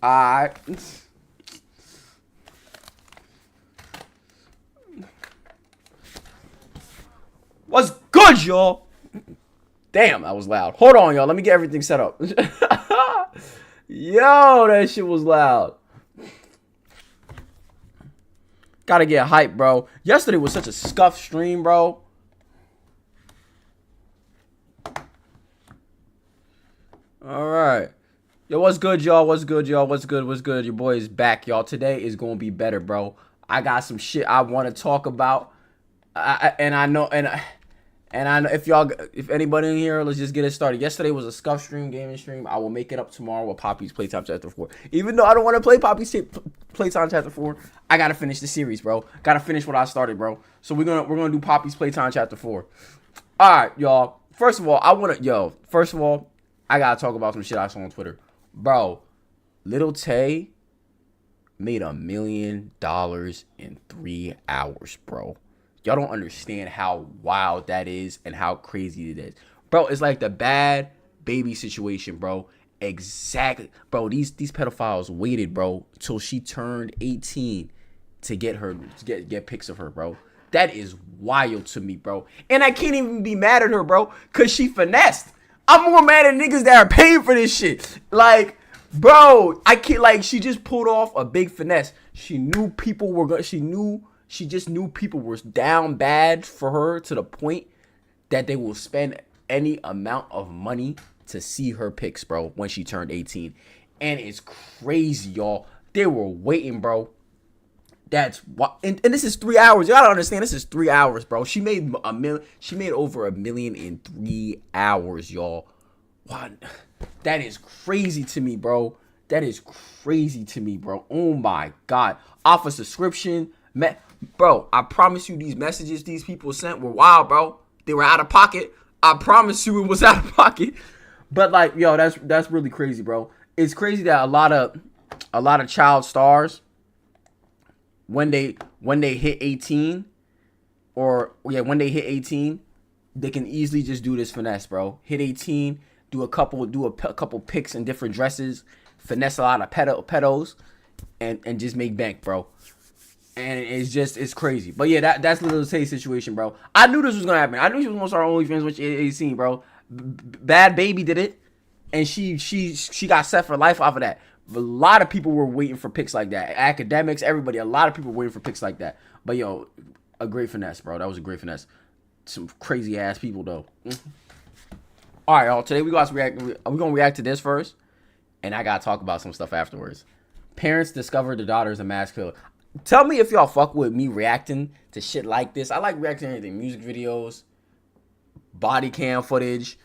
Alright. What's good, y'all? Damn, that was loud. Hold on, y'all. Let me get everything set up. Yo, that shit was loud. Gotta get hype, bro. Yesterday was such a scuffed stream, bro. Alright. Yo, what's good, y'all? What's good, y'all? What's good? What's good? Your boy is back, y'all. Today is gonna be better, bro. I got some shit I want to talk about. I know if anybody in here, let's just get it started. Yesterday was a scuff stream, gaming stream. I will make it up tomorrow with Poppy's Playtime Chapter 4. Even though I don't want to play Poppy's Playtime Chapter 4, I gotta finish the series, bro. Gotta finish what I started, bro. So we're gonna do Poppy's Playtime Chapter 4. All right, y'all. First of all, I gotta talk about some shit I saw on Twitter, bro. Little Tay made $1 million in 3 hours, bro. Y'all don't understand how wild that is and how crazy it is. Bro, it's like the Bad Baby situation, bro. Exactly. Bro, these pedophiles waited, bro, till she turned 18 to get pics of her, bro. That is wild to me, bro. And I can't even be mad at her, bro, because she finessed. I'm more mad at niggas that are paying for this shit. Like, bro, I can't, like, she just pulled off a big finesse. She knew people were going, she just knew people were down bad for her to the point that they will spend any amount of money to see her pics, bro, when she turned 18. And it's crazy, y'all. They were waiting, bro. That's what, and this is 3 hours. Y'all don't understand. This is 3 hours, bro. She made She made over $1 million in 3 hours, y'all. What? That is crazy to me, bro. That is crazy to me, bro. Oh my god. Off a subscription, bro. I promise you, these messages these people sent were wild, bro. They were out of pocket. I promise you, it was out of pocket. But like, yo, that's really crazy, bro. It's crazy that a lot of child stars, when they hit 18, when they hit 18, they can easily just do this finesse, bro. Hit 18, do a couple pics in different dresses, finesse a lot of pedos, and just make bank, bro. And it's crazy. But yeah, that's Little Tay's situation, bro. I knew this was gonna happen. I knew she was gonna start OnlyFans when she 18, bro. Bad Baby did it, and she got set for life off of that. A lot of people were waiting for pics like that. Academics, everybody, a lot of people were waiting for pics like that. But yo, a great finesse, bro. That was a great finesse. Some crazy ass people though. All right, y'all. Today we're gonna react to this first, and I gotta talk about some stuff afterwards. Parents discover the daughter is a mass killer. Tell me if y'all fuck with me reacting to shit like this. I like reacting to anything, music videos, body cam footage.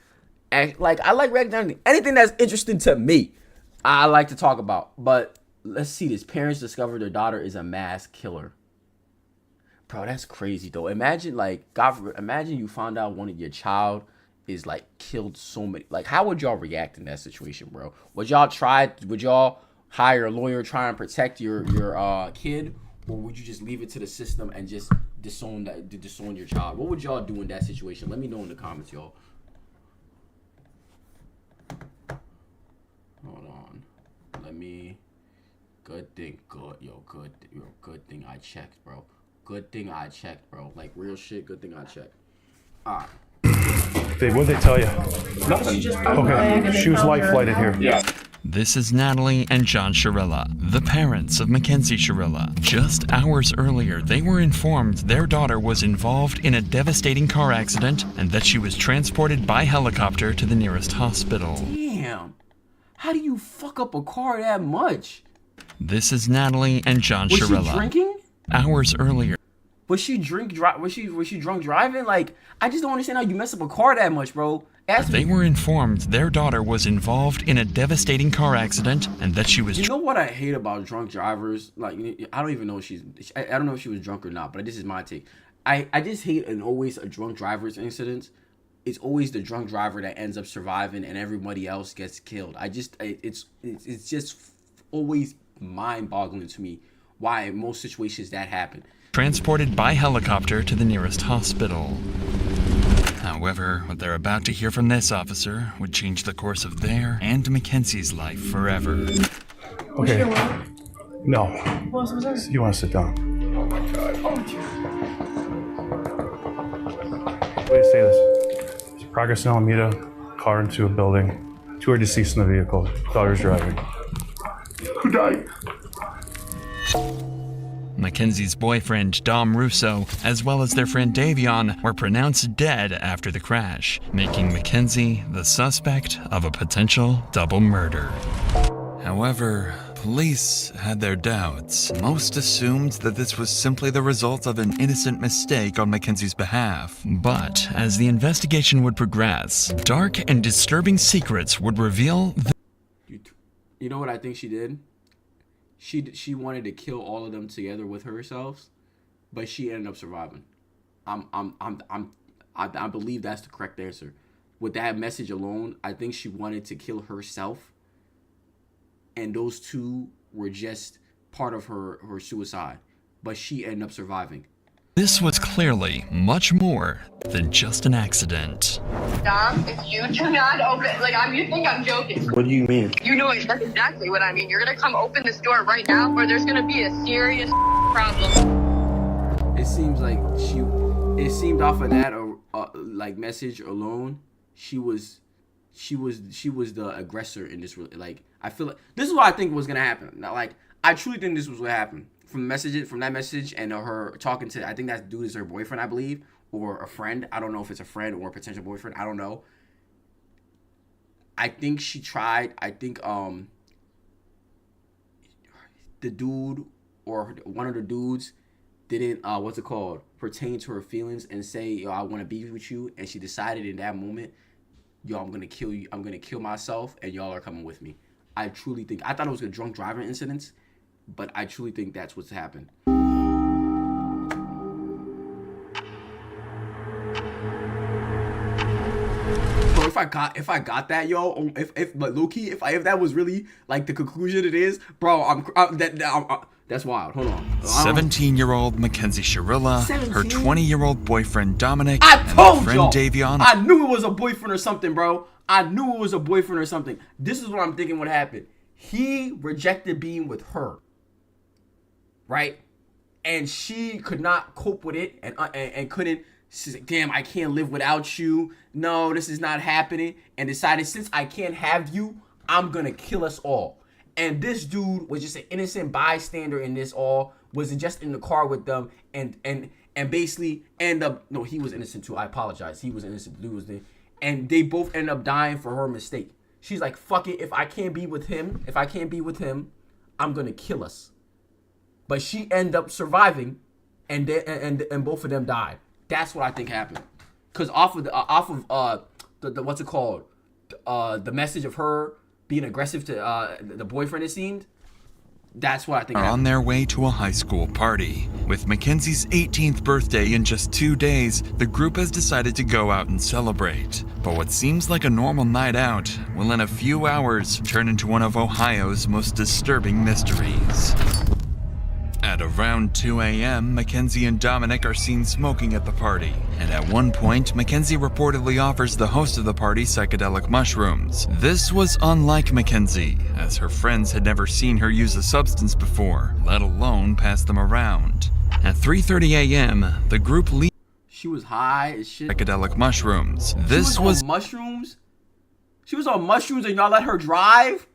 I like reacting to anything that's interesting to me. I like to talk about. But let's see this. Parents discover their daughter is a mass killer. Bro, that's crazy though. Imagine imagine you found out one of your child is like killed so many. Like, how would y'all react in that situation, bro? Would y'all hire a lawyer, try and protect your kid, or would you just leave it to the system and just disown your child? What would y'all do in that situation? Let me know in the comments, y'all. Hold on. Let me. Good thing I checked, bro. Good thing I checked, bro. Like, real shit. Good thing I checked. All right. Babe, what'd they tell you? Nothing. Okay. She was life flighted here. Yeah. This is Natalie and John Shirella, the parents of Mackenzie Shirella. Just hours earlier, they were informed their daughter was involved in a devastating car accident and that she was transported by helicopter to the nearest hospital. Damn. How do you fuck up a car that much? This is Natalie and John Shirella. Was she drinking? Hours earlier. Was she drunk driving? Like, I just don't understand how you mess up a car that much, bro. They were informed their daughter was involved in a devastating car accident and that she was. You know what I hate about drunk drivers? Like, I don't even know if I don't know if she was drunk or not, but this is my take. I just hate always a drunk driver's incident. It's always the drunk driver that ends up surviving and everybody else gets killed. It's just always mind-boggling to me why in most situations that happen. Transported by helicopter to the nearest hospital. However, what they're about to hear from this officer would change the course of their and Mackenzie's life forever. Okay. No. What was that? You want to sit down? Oh my god. Oh, dear. Please say this. There's progress in Alameda. Car into a building. 2 are deceased in the vehicle. Daughter's driving. Who died? Mackenzie's boyfriend, Dom Russo, as well as their friend Davion, were pronounced dead after the crash, making Mackenzie the suspect of a potential double murder. However, police had their doubts. Most assumed that this was simply the result of an innocent mistake on Mackenzie's behalf. But as the investigation would progress, dark and disturbing secrets would reveal You know what I think she did? She wanted to kill all of them together with herself, but she ended up surviving. I believe that's the correct answer. With that message alone, I think she wanted to kill herself, and those two were just part of her suicide, but she ended up surviving. this was clearly much more than just an accident. Dom, if you do not open, you think I'm joking. What do you mean? You know that's exactly what I mean. You're gonna come open this door right now, or there's gonna be a serious problem. It seems like it seemed off of that message alone, she was the aggressor in this. I feel like this is what I think was gonna happen. Now, I truly think this was what happened from that message and her talking to. I think that dude is her boyfriend, I believe, or a friend. I don't know if it's a friend or a potential boyfriend. I don't know. I think she tried. I think the dude or one of the dudes didn't pertain to her feelings and say, yo, I want to be with you, and she decided in that moment, yo, I'm gonna kill you, I'm gonna kill myself, and y'all are coming with me. I truly think, I thought it was a drunk driving incident, but I truly think that's what's happened. Bro, if I got that, yo, but low-key, if that was really like the conclusion it is, bro, that's wild. Hold on. 17-year-old Mackenzie Shirilla, 17? her 20-year-old boyfriend Dominic, I and told her friend y'all. Davion. I knew it was a boyfriend or something, bro. I knew it was a boyfriend or something. This is what I'm thinking would happen. He rejected being with her, right? And she could not cope with it and couldn't. She's like, damn, I can't live without you. No, this is not happening. And decided, since I can't have you, I'm going to kill us all. And this dude was just an innocent bystander in this all. Was just in the car with them and basically end up. No, he was innocent too. I apologize. He was innocent. Dude was there. And they both end up dying for her mistake. She's like, fuck it. If I can't be with him, I'm going to kill us. But she ended up surviving and both of them died. That's what I think happened. Cause off of the what's it called? The message of her being aggressive to the boyfriend, it seemed. That's what I think happened. On their way to a high school party. With Mackenzie's 18th birthday in just 2 days, the group has decided to go out and celebrate. But what seems like a normal night out will in a few hours turn into one of Ohio's most disturbing mysteries. At around 2 a.m., Mackenzie and Dominic are seen smoking at the party. And at one point, Mackenzie reportedly offers the host of the party psychedelic mushrooms. This was unlike Mackenzie, as her friends had never seen her use a substance before, let alone pass them around. At 3:30 a.m., the group leaves. She was high as shit. Psychedelic mushrooms. This was on mushrooms? She was on mushrooms and y'all let her drive?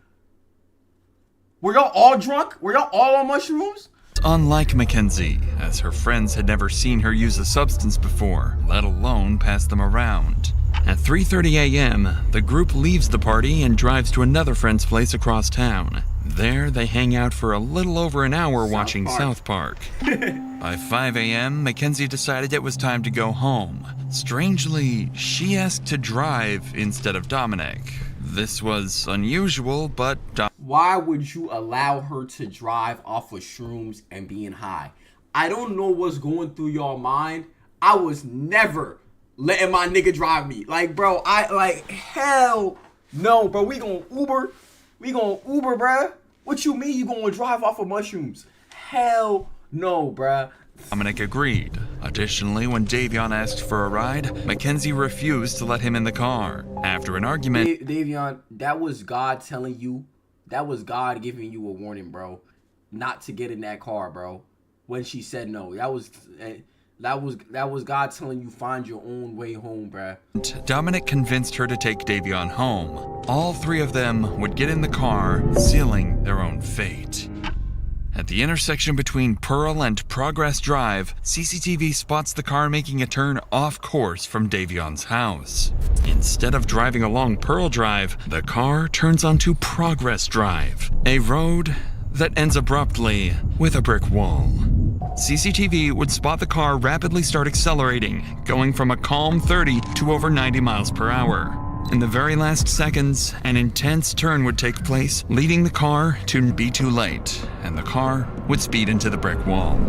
Were y'all all drunk? Were y'all all on mushrooms? Unlike Mackenzie, as her friends had never seen her use a substance before, let alone pass them around. At 3:30 a.m., the group leaves the party and drives to another friend's place across town. There, they hang out for a little over an hour watching South Park. By 5 a.m., Mackenzie decided it was time to go home. Strangely, she asked to drive instead of Dominic. This was unusual, but why would you allow her to drive off of shrooms and being high? I don't know what's going through y'all mind. I was never letting my nigga drive me. Bro, hell no, bro. We gonna Uber, bruh. What you mean you gonna drive off of mushrooms? Hell no, bruh. Dominic agreed. Additionally, when Davion asked for a ride, Mackenzie refused to let him in the car. After an argument, Davion, that was God telling you That was God giving you a warning, bro, not to get in that car, bro. When she said no, that was God telling you find your own way home, bro. Dominic convinced her to take Davion home. All three of them would get in the car, sealing their own fate. At the intersection between Pearl and Progress Drive, CCTV spots the car making a turn off course from Davion's house. Instead of driving along Pearl Drive, the car turns onto Progress Drive, a road that ends abruptly with a brick wall. CCTV would spot the car rapidly start accelerating, going from a calm 30 to over 90 miles per hour. In the very last seconds, an intense turn would take place, leading the car to be too late, and the car would speed into the brick wall.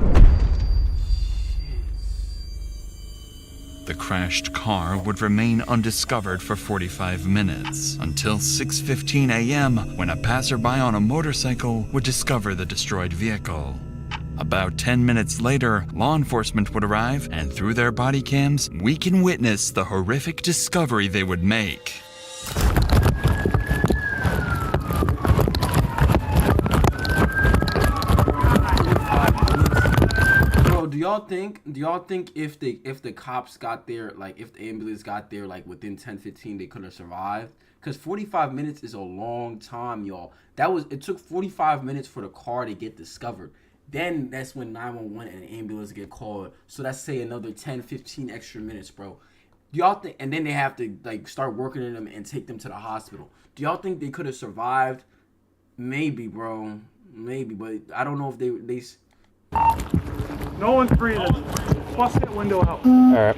The crashed car would remain undiscovered for 45 minutes, until 6:15 a.m. when a passerby on a motorcycle would discover the destroyed vehicle. About 10 minutes later, law enforcement would arrive, and through their body cams, we can witness the horrific discovery they would make. Bro, do y'all think if the cops got there, like if the ambulance got there like within 10-15, they could have survived? Because 45 minutes is a long time, y'all. It took 45 minutes for the car to get discovered. Then that's when 911 and the ambulance get called. So that's say another 10-15 extra minutes, bro. Do y'all think? And then they have to like start working on them and take them to the hospital. Do y'all think they could have survived? Maybe, bro. Maybe, but I don't know if they. No one's breathing. Bust that window out. All right.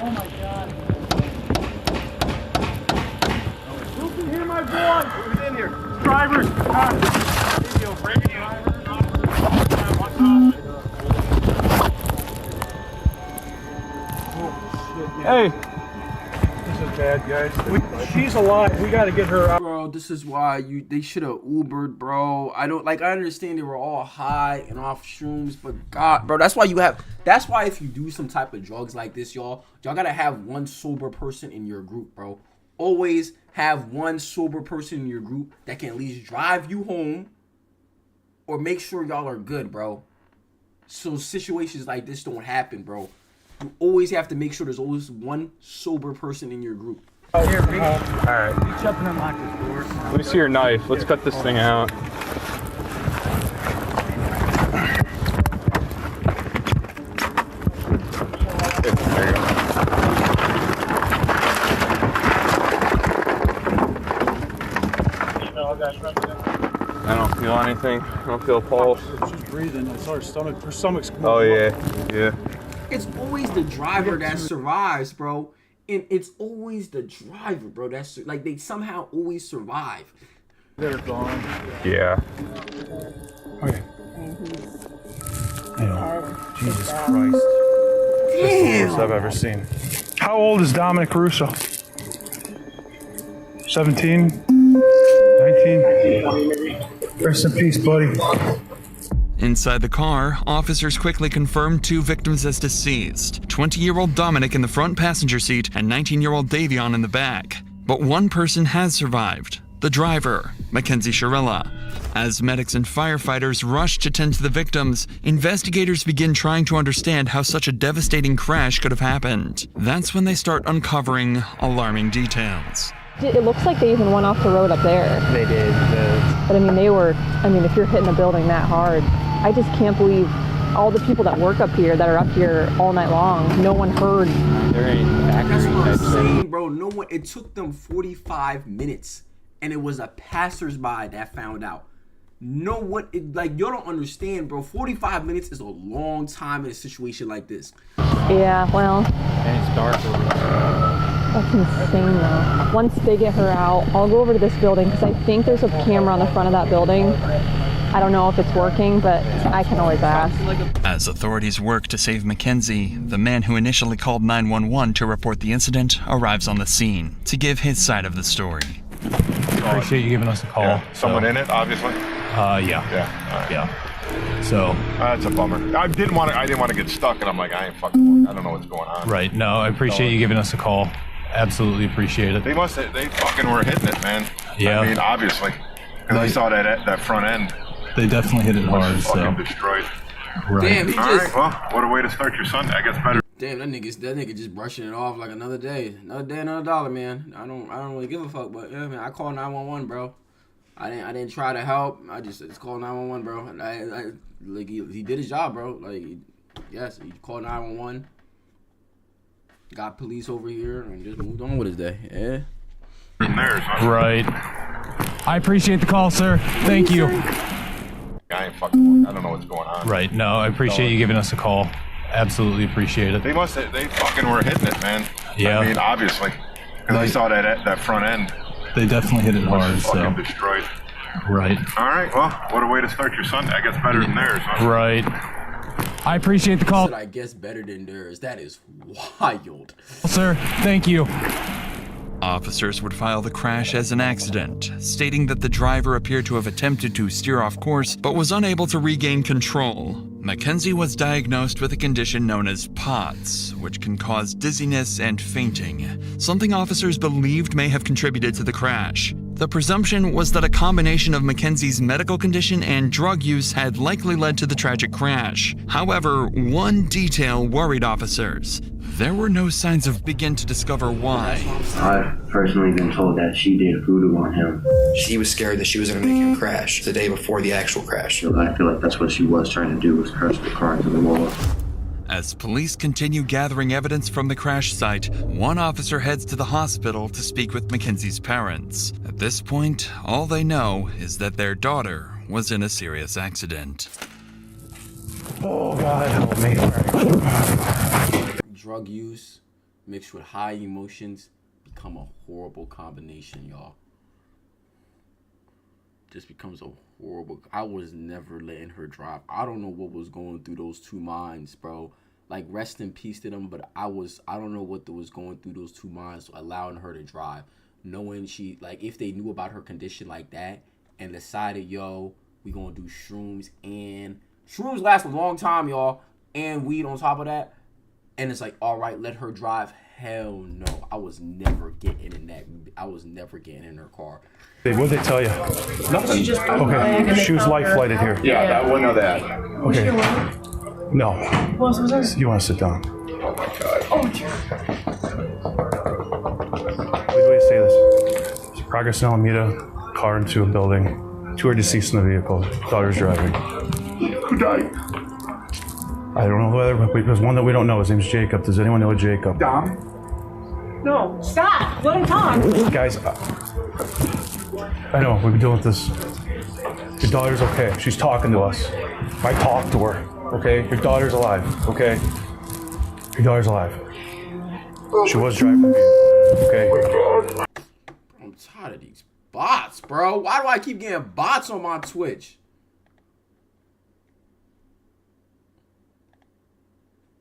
Oh my God. Who can hear my voice? Who's in here? Drivers. Hey, this is bad, guys. She's alive. We got to get her out. Bro, this is why they should have Ubered, bro. I understand they were all high and off shrooms, but God, bro, that's why if you do some type of drugs like this, y'all gotta have one sober person in your group, bro. Always have one sober person in your group that can at least drive you home or make sure y'all are good, bro. So situations like this don't happen, bro. You always have to make sure there's always one sober person in your group. Here, Pete. Alright. You jump and unlock this door. Let me see your knife. Let's cut this thing out. There you go. I don't feel anything. I don't feel a pulse. She's breathing. I saw her stomach. Her stomach's coming. Oh yeah. It's always the driver that survives, bro. And it's always the driver, bro. That's like they somehow always survive. They're gone. Yeah. Okay. Jesus Christ. Damn. I've ever seen. How old is Dominic Caruso? 17? 19? Rest in peace, buddy. Inside the car, officers quickly confirmed two victims as deceased, 20-year-old Dominic in the front passenger seat and 19-year-old Davion in the back. But one person has survived, the driver, Mackenzie Shirella. As medics and firefighters rush to tend to the victims, investigators begin trying to understand how such a devastating crash could have happened. That's when they start uncovering alarming details. It looks like they even went off the road up there. They did. But I mean, if you're hitting a building that hard, I just can't believe all the people that work up here that are up here all night long, no one heard. There ain't That's factory what I'm type thing. saying, bro. No one. It took them 45 minutes, and it was a passersby that found out. No one. Like y'all don't understand, bro. 45 minutes is a long time in a situation like this. Yeah, well, And it's dark over there. that's insane though. Once they get her out, I'll go over to this building because I think there's a camera on the front of that building. I don't know if it's working, but I can always ask. As authorities work to save Mackenzie, the man who initially called 911 to report the incident arrives on the scene to give his side of the story. Appreciate you giving us a call. Yeah. Someone in it, obviously. Yeah. Yeah. All right. Yeah. So. That's a bummer. I didn't want to get stuck, and I'm like, I ain't fucking. I don't know what's going on. Right. No, I appreciate you giving us a call. Absolutely appreciate it. They fucking were hitting it, man. Yeah. I mean, obviously. 'Cause I saw that front end They definitely hit it hard, so. fucking destroyed. Right. Damn, he All just. right, well, what a way to start your Sunday. I guess better. Damn, that nigga just brushing it off like another day, another dollar, man. I don't really give a fuck, but yeah, man, I called 911, bro. I didn't try to help. I just called 911, bro. Like he did his job, bro. Like, yes, he called 911. Got police over here and just moved on with his day. Yeah. From there, son. Right. I appreciate the call, sir. Thank you. I ain't fucking. I don't know what's going on. Right. No, I appreciate you giving us a call. Absolutely appreciate it. They fucking were hitting it, man. Yeah. I mean, obviously, because I saw that front end They definitely hit it hard, fucking so. destroyed. Right. All right, well, what a way to start your Sunday. I guess better than theirs, huh? Right. I appreciate the call, Said I guess better than theirs. That is wild. sir. Thank you. Officers would file the crash as an accident, stating that the driver appeared to have attempted to steer off course but was unable to regain control. Mackenzie was diagnosed with a condition known as POTS, which can cause dizziness and fainting, something officers believed may have contributed to the crash. The presumption was that a combination of Mackenzie's medical condition and drug use had likely led to the tragic crash. However, one detail worried officers. There were no signs of begin to discover why. I've personally been told that she did voodoo on him. She was scared that she was going to make him crash the day before the actual crash. So I feel like that's what she was trying to do, was crush the car into the wall. As police continue gathering evidence from the crash site, one officer heads to the hospital to speak with Mackenzie's parents. At this point, all they know is that their daughter was in a serious accident. Oh, God, help me. Drug use mixed with high emotions become a horrible combination, y'all. Just becomes a horrible. I was never letting her drive. I don't know what was going through those two minds, bro. Like, rest in peace to them, but I don't know what was going through those two minds, allowing her to drive, knowing she, like, if they knew about her condition like that and decided, yo, we gonna do shrooms, and shrooms last a long time, y'all, and weed on top of that, and it's like, all right, let her drive. Hell no, I was never getting in that. I was never getting in her car. Hey, what'd they tell you? Nothing. Okay, she was life flighted here. Yeah, I wouldn't know that. Okay. No. What was that? You want to sit down? Oh my God. Oh dear. Wait, do you say this? There's progress in Alameda, car into a building. 2 are deceased in the vehicle. Daughter's driving. Who died? I don't know whether, but there's one that we don't know. His name's Jacob. Does anyone know a Jacob? Dom? No, stop. Let him talk. Guys, I know, we've been dealing with this. Your daughter's okay. She's talking to us. I talked to her, okay? Your daughter's alive, okay? Your daughter's alive. She was driving the vehicle, okay? I'm tired of these bots, bro. Why do I keep getting bots on my Twitch?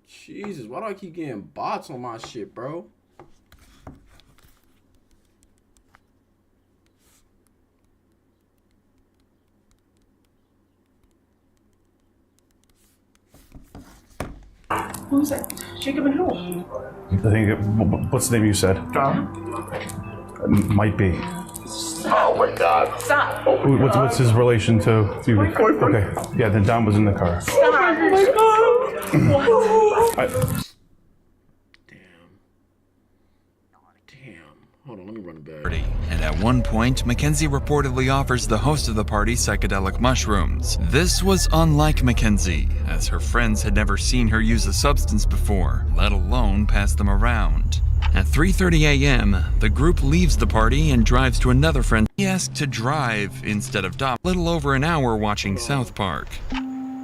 Jesus, why do I keep getting bots on my shit, bro? Who's that? Jacob and who? I think, what's the name you said? Dom? Might be. Oh my God. Stop. What's his relation to you? My boyfriend. Okay, yeah, then Dom was in the car. Stop. Oh my God. Damn. Hold on, let me run it back. And at one point, Mackenzie reportedly offers the host of the party psychedelic mushrooms. This was unlike Mackenzie, as her friends had never seen her use a substance before, let alone pass them around. At 3:30 a.m., the group leaves the party and drives to another friend. He asked to drive instead of Dom, a little over an hour watching South Park.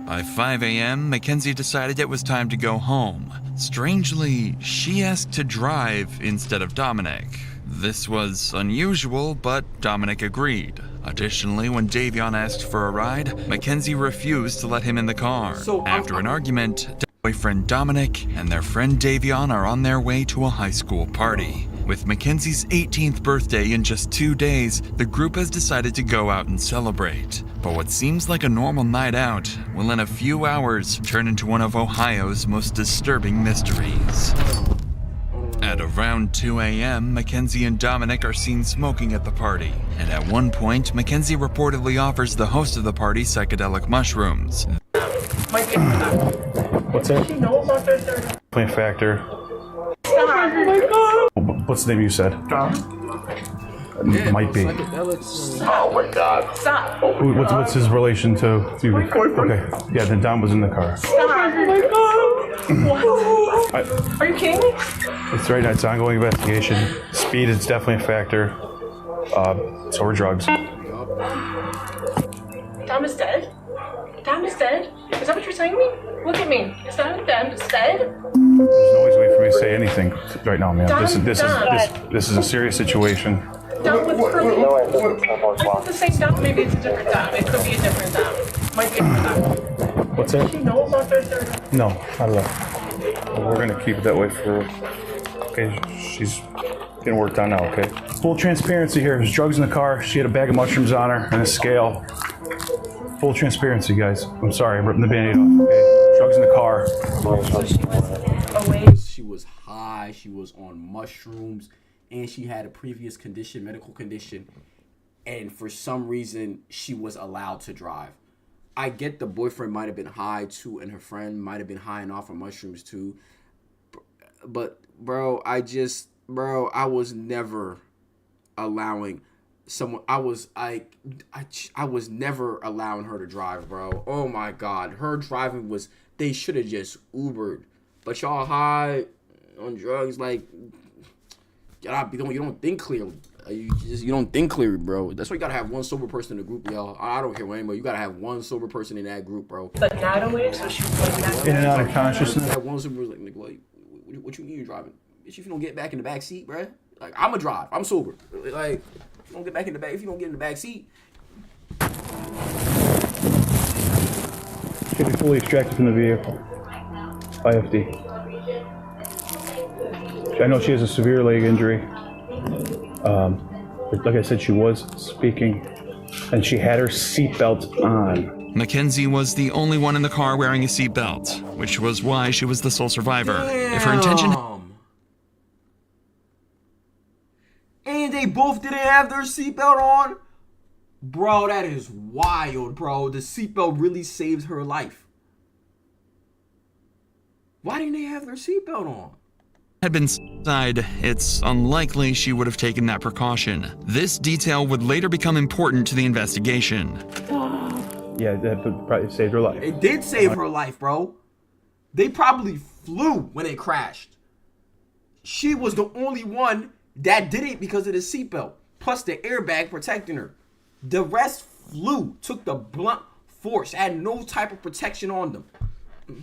By 5 a.m., Mackenzie decided it was time to go home. Strangely, she asked to drive instead of Dominic. This was unusual, but Dominic agreed. Additionally, when Davion asked for a ride, Mackenzie refused to let him in the car. After an argument, boyfriend Dominic and their friend Davion are on their way to a high school party. With Mackenzie's 18th birthday in just 2 days, the group has decided to go out and celebrate. But what seems like a normal night out will in a few hours turn into one of Ohio's most disturbing mysteries. At a Around 2 a.m., Mackenzie and Dominic are seen smoking at the party. And at one point, Mackenzie reportedly offers the host of the party psychedelic mushrooms. What's that? She knows about their third. Plant factor. Oh my god. What's the name you said? Might be. Oh my god. Stop. What's his relation to you? Okay. Yeah, then Dom was in the car. Stop. Oh my god. Are you kidding me? It's right now. It's ongoing investigation. Speed is definitely a factor. So are drugs. Dom is dead? Dom is dead? Is that what you're saying to me? Look at me. Is that Dom is dead? There's no always way for me to say anything right now, man. This is a serious situation. Dom with Curly? I thought the same Dom. Maybe it's a different Dom. It could be a different Dom. Might be a different Dom. What's that? She knows about their third. No, not at all. We're gonna keep it that way for. Okay, she's getting worked on now. Okay. Full transparency here. There's drugs in the car. She had a bag of mushrooms on her and a scale. Full transparency, guys. I'm sorry, I'm ripping the Band-Aid off. Okay. Drugs in the car. She was high. She was on mushrooms, and she had a previous condition, medical condition, and for some reason she was allowed to drive. I get the boyfriend might have been high too, and her friend might have been high and off of mushrooms too. But bro, I was never allowing someone. I was never allowing her to drive, bro. Oh my god, her driving was. They should have just Ubered. But y'all high on drugs, like you don't think clearly. You don't think clearly, bro. That's why you gotta have one sober person in the group, y'all. I don't care what anybody. You gotta have one sober person in that group, bro. But not awake, so she was like in and out of consciousness. That one sober person, like, what you mean you're driving? Bitch, if you don't get back in the back seat, bro. Like, I'ma drive. I'm sober. Like, if you don't get back in the back, if you don't get in the back seat. Should be fully extracted from the vehicle. IFD. I know she has a severe leg injury. Like I said, she was speaking, and she had her seatbelt on. Mackenzie was the only one in the car wearing a seatbelt, which was why she was the sole survivor. Damn. If her intention... And they both didn't have their seatbelt on? Bro, that is wild, bro. The seatbelt really saved her life. Why didn't they have their seatbelt on? Had been inside, it's unlikely she would have taken that precaution. This detail would later become important to the investigation. Yeah, that probably saved her life. It did save her life, bro. They probably flew when it crashed. She was the only one that did it because of the seatbelt, plus the airbag protecting her. The rest flew, took the blunt force, had no type of protection on them.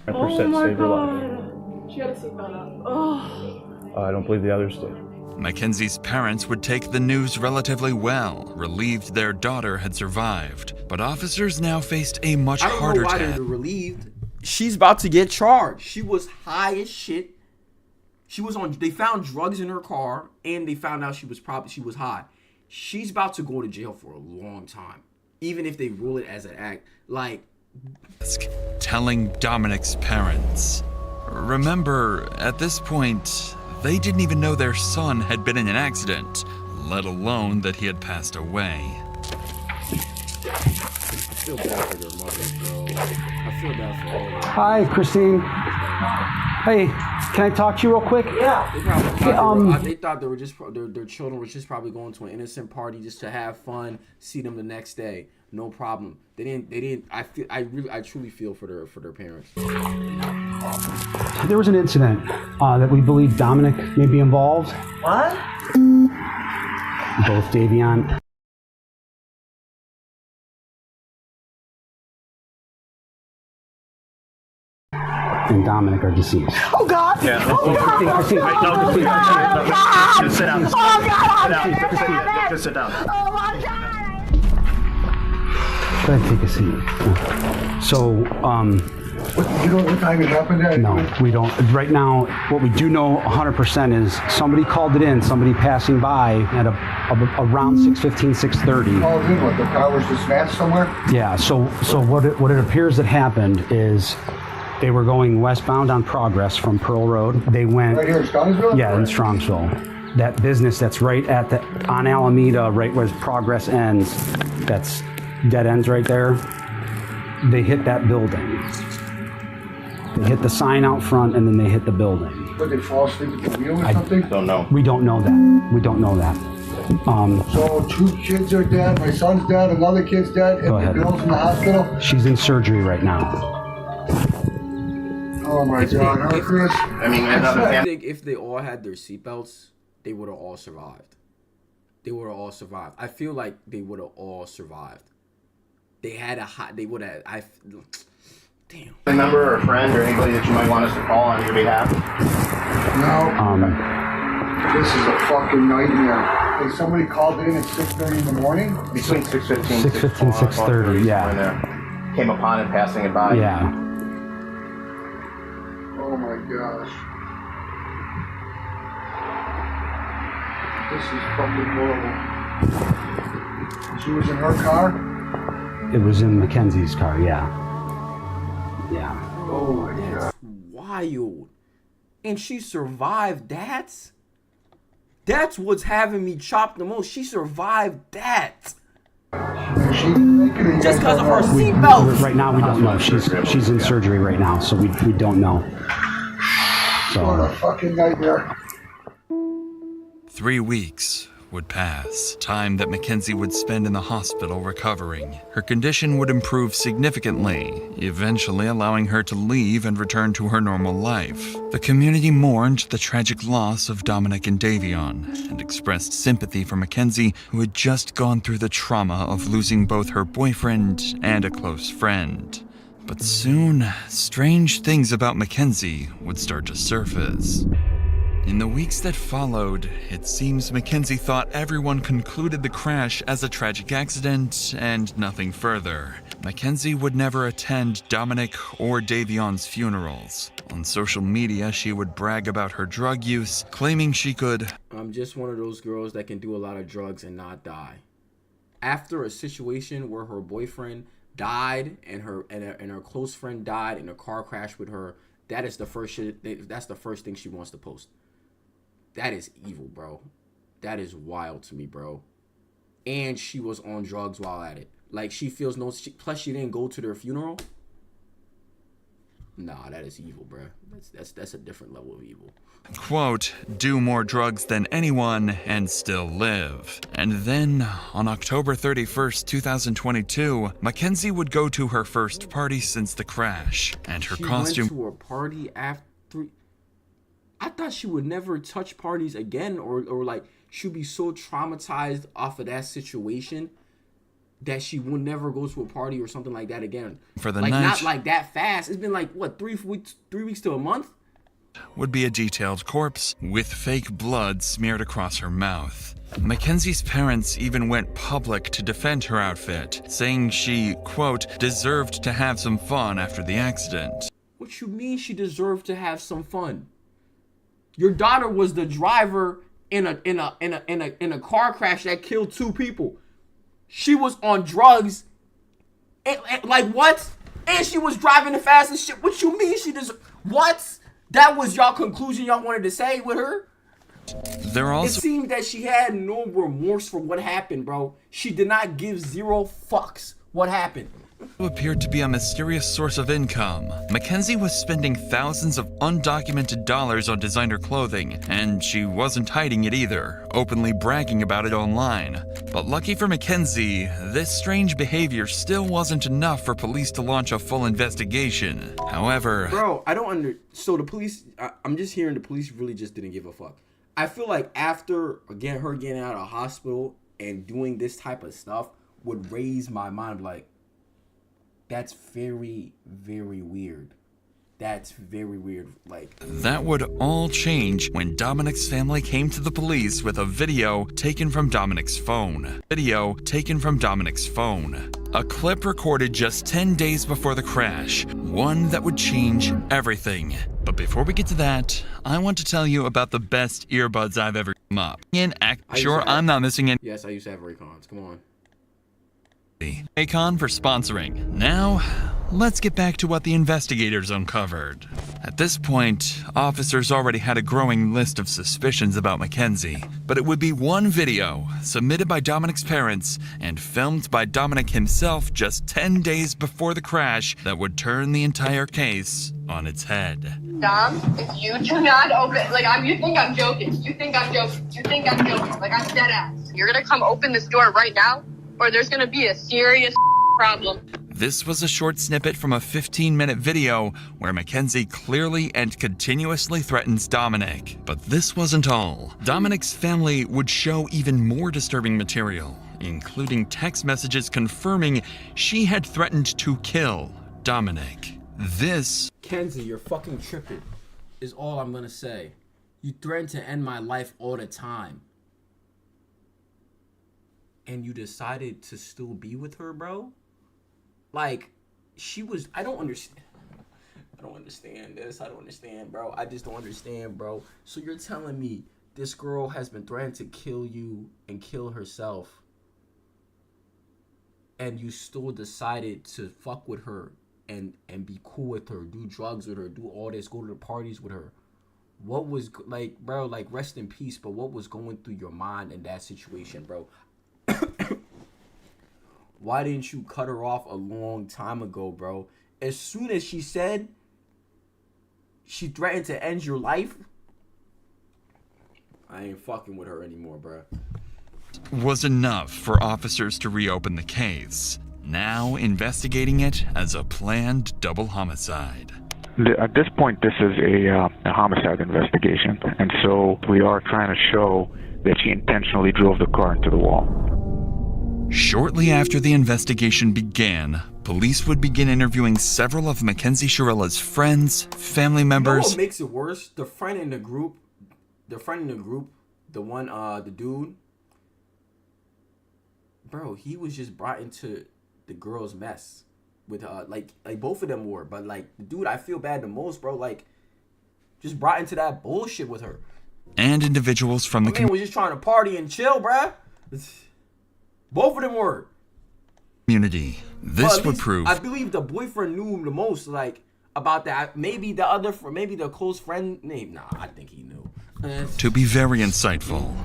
100% saved her life. she had a seatbelt on. Oh. I don't believe the others did. Mackenzie's parents would take the news relatively well, relieved their daughter had survived. But officers now faced a much harder task. I don't know why they're relieved. She's about to get charged. She was high as shit. They found drugs in her car, and they found out she was high. She's about to go to jail for a long time, even if they rule it as an act. Like, telling Dominic's parents. Remember, at this point, they didn't even know their son had been in an accident, let alone that he had passed away. I feel bad for their mother, bro. I feel bad for all of them. Hi, Christine. Hey, can I talk to you real quick? Yeah. They thought they were just their children were just probably going to an innocent party just to have fun, see them the next day. No problem. They didn't. I truly feel for their parents. There was an incident that we believe Dominic may be involved. What? Both Davion and Dominic are deceased. Oh God! Yeah. Oh God! Just sit down. Oh God! Just sit down. Oh my God! Go ahead, take a seat. So, you know what time it happened? No, we don't. Right now, what we do know 100% is somebody called it in, somebody passing by at around 6:15, 6:30. Oh, then what? The car was just smashed somewhere? Yeah. So what it appears that happened is They were going westbound on Progress from Pearl Road. They went Right here in Strongsville? Yeah, in Strongsville. That business that's right at the on Alameda, right where Progress ends. That's dead ends right there. They hit that building. They hit the sign out front, and then they hit the building. Did they fall asleep at the wheel or something? Don't know. We don't know that. We don't know that. So 2 kids are dead. My son's dead. Another kid's dead. And the girl's in the hospital. She's in surgery right now. Oh my God, huh, Chris? I mean, I think if they all had their seatbelts, they would have all survived. They would have all survived. I feel like they would have all survived. They had a hot. They would have. Damn. A member or a friend or anybody that you might want us to call on your behalf? No. This is a fucking nightmare. Hey, somebody called in at 6:30 in the morning? Between 6:15 6:15, 6:30, yeah. Came upon it, passing it by. Yeah. Oh my gosh. This is fucking horrible. She was in her car? It was in Mackenzie's car, yeah. Yeah. Oh my God. Wild. And she survived that? That's what's having me chopped the most. She survived that. Just because of her seatbelt. Right now, we don't know. She's in surgery right now, so we don't know. So. What a fucking nightmare. 3 weeks would pass, time that Mackenzie would spend in the hospital recovering. Her condition would improve significantly, eventually allowing her to leave and return to her normal life. The community mourned the tragic loss of Dominic and Davion and expressed sympathy for Mackenzie, who had just gone through the trauma of losing both her boyfriend and a close friend. But soon, strange things about Mackenzie would start to surface. In the weeks that followed, it seems Mackenzie thought everyone concluded the crash as a tragic accident and nothing further. Mackenzie would never attend Dominic or Davion's funerals. On social media, she would brag about her drug use, claiming she could, I'm just one of those girls that can do a lot of drugs and not die. After a situation where her boyfriend died and her close friend died in a car crash with her, that is the first shit. That's the first thing she wants to post. That is evil, bro. That is wild to me, bro. And she was on drugs while at it. Like, she feels no... plus, she didn't go to their funeral. Nah, that is evil, bro. That's a different level of evil. quote, do more drugs than anyone and still live. And then, on October 31st, 2022, Mackenzie would go to her first party since the crash, and her costume... She went to a party after... I thought she would never touch parties again, or like, she'd be so traumatized off of that situation that she would never go to a party or something like that again. For the like, night... not like that fast. It's been like, what, 3 weeks to a month? Would be a detailed corpse with fake blood smeared across her mouth. Mackenzie's parents even went public to defend her outfit, saying she, quote, deserved to have some fun after the accident. What you mean she deserved to have some fun? Your daughter was the driver in a car crash that killed 2 people. She was on drugs. Like, what? And she was driving the fastest shit. What you mean she deserved? What? That was y'all conclusion y'all wanted to say with her? It seemed that she had no remorse for what happened, bro. She did not give 0 fucks what happened. Appeared to be a mysterious source of income. Mackenzie was spending thousands of undocumented dollars on designer clothing, and she wasn't hiding it either, openly bragging about it online. But lucky for Mackenzie, this strange behavior still wasn't enough for police to launch a full investigation. However... Bro, I don't so the police, I'm just hearing the police really just didn't give a fuck. I feel like after, again, her getting out of hospital and doing this type of stuff would raise my mind, like, that's very, very weird. That's very weird. Like, that would all change when Dominic's family came to the police with a video taken from Dominic's phone. A clip recorded just 10 days before the crash. One that would change everything. But before we get to that, I want to tell you about the best earbuds I've ever come up. Sure, I'm not missing any. Yes, I used to have Raycons. Come on. Akon for sponsoring. Now, let's get back to what the investigators uncovered. At this point, officers already had a growing list of suspicions about Mackenzie, but it would be one video submitted by Dominic's parents and filmed by Dominic himself just 10 days before the crash that would turn the entire case on its head. Dom, if you do not open, you think I'm joking. You think I'm joking. Like, I'm dead ass. You're gonna come open this door right now, or there's gonna be a serious problem. This was a short snippet from a 15-minute video where Mackenzie clearly and continuously threatens Dominic. But this wasn't all. Dominic's family would show even more disturbing material, including text messages confirming she had threatened to kill Dominic. This... Kenzie, you're fucking tripping, is all I'm gonna say. You threaten to end my life all the time. And you decided to still be with her, bro? Like, she was... I don't understand this. I don't understand, bro. I just don't understand, bro. So you're telling me this girl has been threatened to kill you and kill herself, and you still decided to fuck with her and be cool with her, do drugs with her, do all this, go to the parties with her? What was, like, bro, like, rest in peace, but what was going through your mind in that situation, bro? Why didn't you cut her off a long time ago, bro? As soon as she said she threatened to end your life, I ain't fucking with her anymore, bro. Was enough for officers to reopen the case, now investigating it as a planned double homicide. At this point, this is a homicide investigation, and so we are trying to show that she intentionally drove the car into the wall. Shortly after the investigation began, police would begin interviewing several of Mackenzie Chirella's friends, family members. You know what makes it worse? The friend in the group, the one, the dude, bro, he was just brought into the girl's mess with, like both of them were, but like the dude I feel bad the most, bro, like just brought into that bullshit with her. And individuals from the was just trying to party and chill, bruh. Both of them were. Community. This would prove. I believe the boyfriend knew the most, like, about that. Maybe the close friend name. Nah, I think he knew. To be very insightful.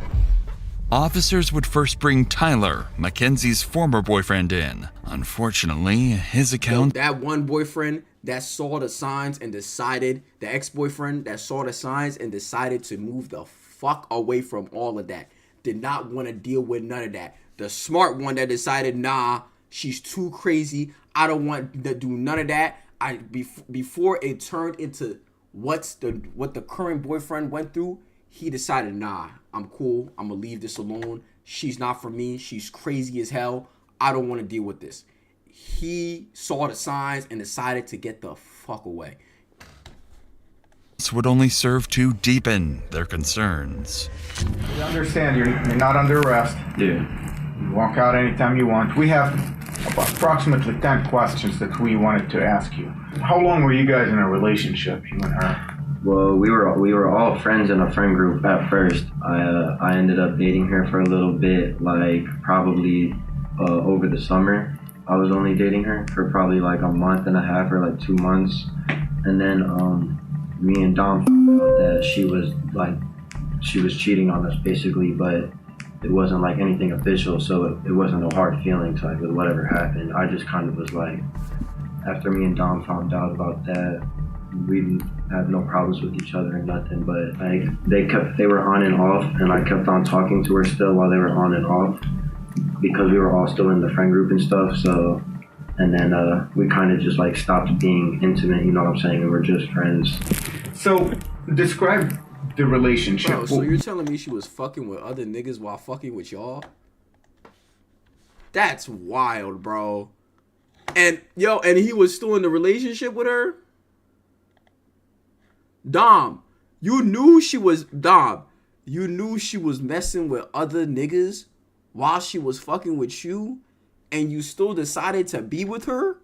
Officers would first bring Tyler, Mackenzie's former boyfriend, in. Unfortunately, his account... That one boyfriend that saw the signs and decided... The ex-boyfriend that saw the signs and decided to move the fuck away from all of that. Did not want to deal with none of that. The smart one that decided, nah, she's too crazy. I don't want to do none of that. Before it turned into what the current boyfriend went through, he decided, nah, I'm cool. I'm going to leave this alone. She's not for me. She's crazy as hell. I don't want to deal with this. He saw the signs and decided to get the fuck away. This would only serve to deepen their concerns. You understand, you're not under arrest. Yeah. You walk out anytime you want. We have approximately 10 questions that we wanted to ask you. How long were you guys in a relationship, you and her? Well, we were all friends in a friend group at first. I ended up dating her for a little bit, like probably over the summer. I was only dating her for probably like a month and a half or like 2 months. And then me and Dom found out that she was cheating on us basically, but it wasn't like anything official, so it wasn't no hard feelings like with whatever happened. I just kind of was like, after me and Dom found out about that, we had no problems with each other and nothing, but like they were on and off, and I kept on talking to her still while they were on and off because we were all still in the friend group and stuff. So, and then we kind of just like stopped being intimate, you know what I'm saying? We were just friends. So describe the relationship. Bro, so you're telling me she was fucking with other niggas while fucking with y'all? That's wild, bro. And he was still in the relationship with her? Dom, you knew she was messing with other niggas while she was fucking with you, and you still decided to be with her?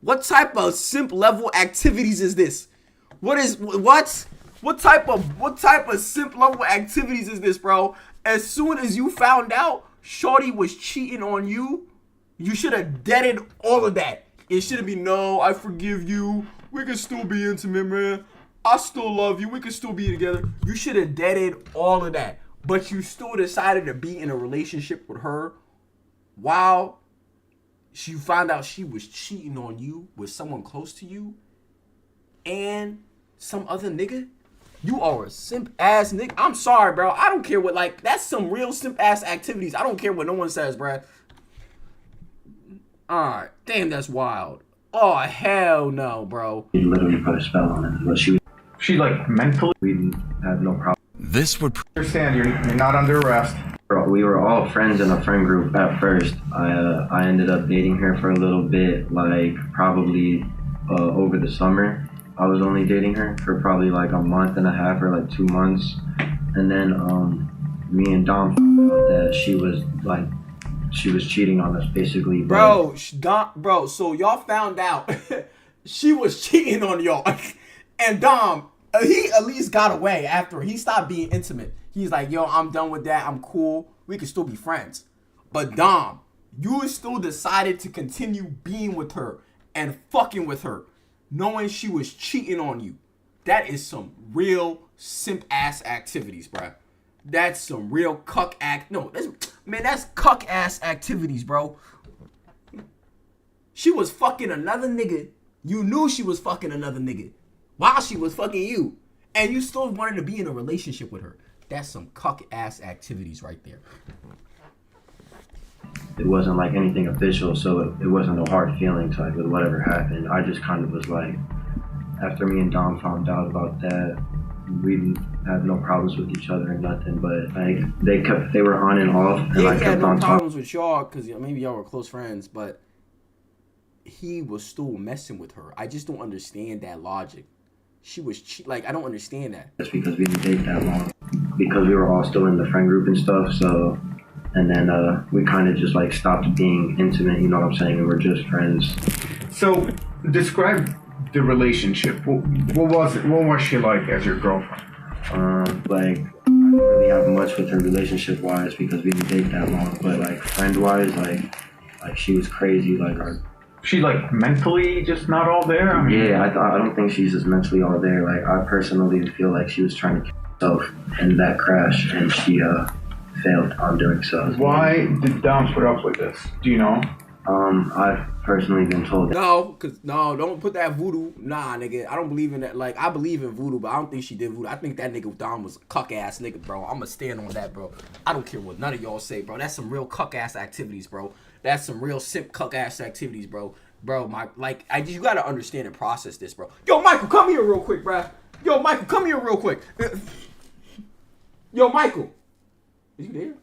What type of simp level activities is this? What type of simp level activities is this, bro? As soon as you found out shorty was cheating on you, you should have deaded all of that. It shouldn't be, no, I forgive you. We can still be intimate, man. I still love you. We can still be together. You should have deaded all of that. But you still decided to be in a relationship with her while you found out she was cheating on you with someone close to you and some other nigga. You are a simp ass nigga. I'm sorry, bro. I don't care what, like, that's some real simp ass activities. I don't care what no one says, bro. Alright. Damn, that's wild. Oh, hell no, bro. He literally put a spell on it. But she like mentally. We had no problem. This would understand you're not under arrest. We were all friends in a friend group at first. I ended up dating her for a little bit, like probably over the summer. I was only dating her for probably like a month and a half or like 2 months, and then me and Dom found out that she was cheating on us basically. Bro, bro, so y'all found out she was cheating on y'all, and Dom, he at least got away after he stopped being intimate. He's like, yo, I'm done with that. I'm cool. We can still be friends. But Dom, you still decided to continue being with her and fucking with her, knowing she was cheating on you. That is some real simp ass activities, bro. That's some real cuck act. No, that's cuck ass activities, bro. She was fucking another nigga. You knew she was fucking another nigga while she was fucking you, and you still wanted to be in a relationship with her. That's some cuck ass activities right there. It wasn't like anything official, so it wasn't no hard feelings like with whatever happened. I just kind of was like, after me and Dom found out about that, we didn't have no problems with each other or nothing, but like they were on and off, and yeah, I kept on talking. Problems with y'all because maybe y'all were close friends, but he was still messing with her. I just don't understand that logic. She was like, I don't understand that. That's because we didn't date that long, because we were all still in the friend group and stuff. So, and then we kind of just like stopped being intimate. You know what I'm saying? We were just friends. So, describe the relationship. What was it? What was she like as your girlfriend? Like, I didn't really have much with her relationship wise because we didn't date that long. But like friend wise, like she was crazy. Like she like mentally just not all there? I mean, yeah, I don't think she's just mentally all there. Like I personally feel like she was trying to kill herself in that crash, and she failed on doing so. Why did Dom put up with this? Do you know? I've personally been told that. No, don't put that voodoo. Nah, nigga, I don't believe in that. Like, I believe in voodoo, but I don't think she did voodoo. I think that nigga Dom was a cuck ass nigga, bro. I'ma stand on that, bro. I don't care what none of y'all say, bro. That's some real cuck ass activities, bro. That's some real simp cuck ass activities, bro. Bro, you gotta understand and process this, bro. Yo, Michael, come here real quick, bro. Yo, Michael, come here real quick. Yo, Michael. Is you there?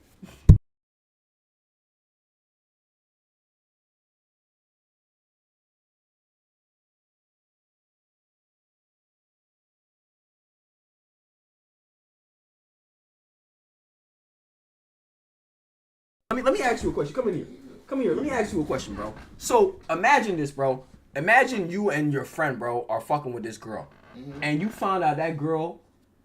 Let me ask you a question. Come in here. Come here. Let me ask you a question, bro. So imagine this, bro. Imagine you and your friend, bro, are fucking with this girl, and you find out that girl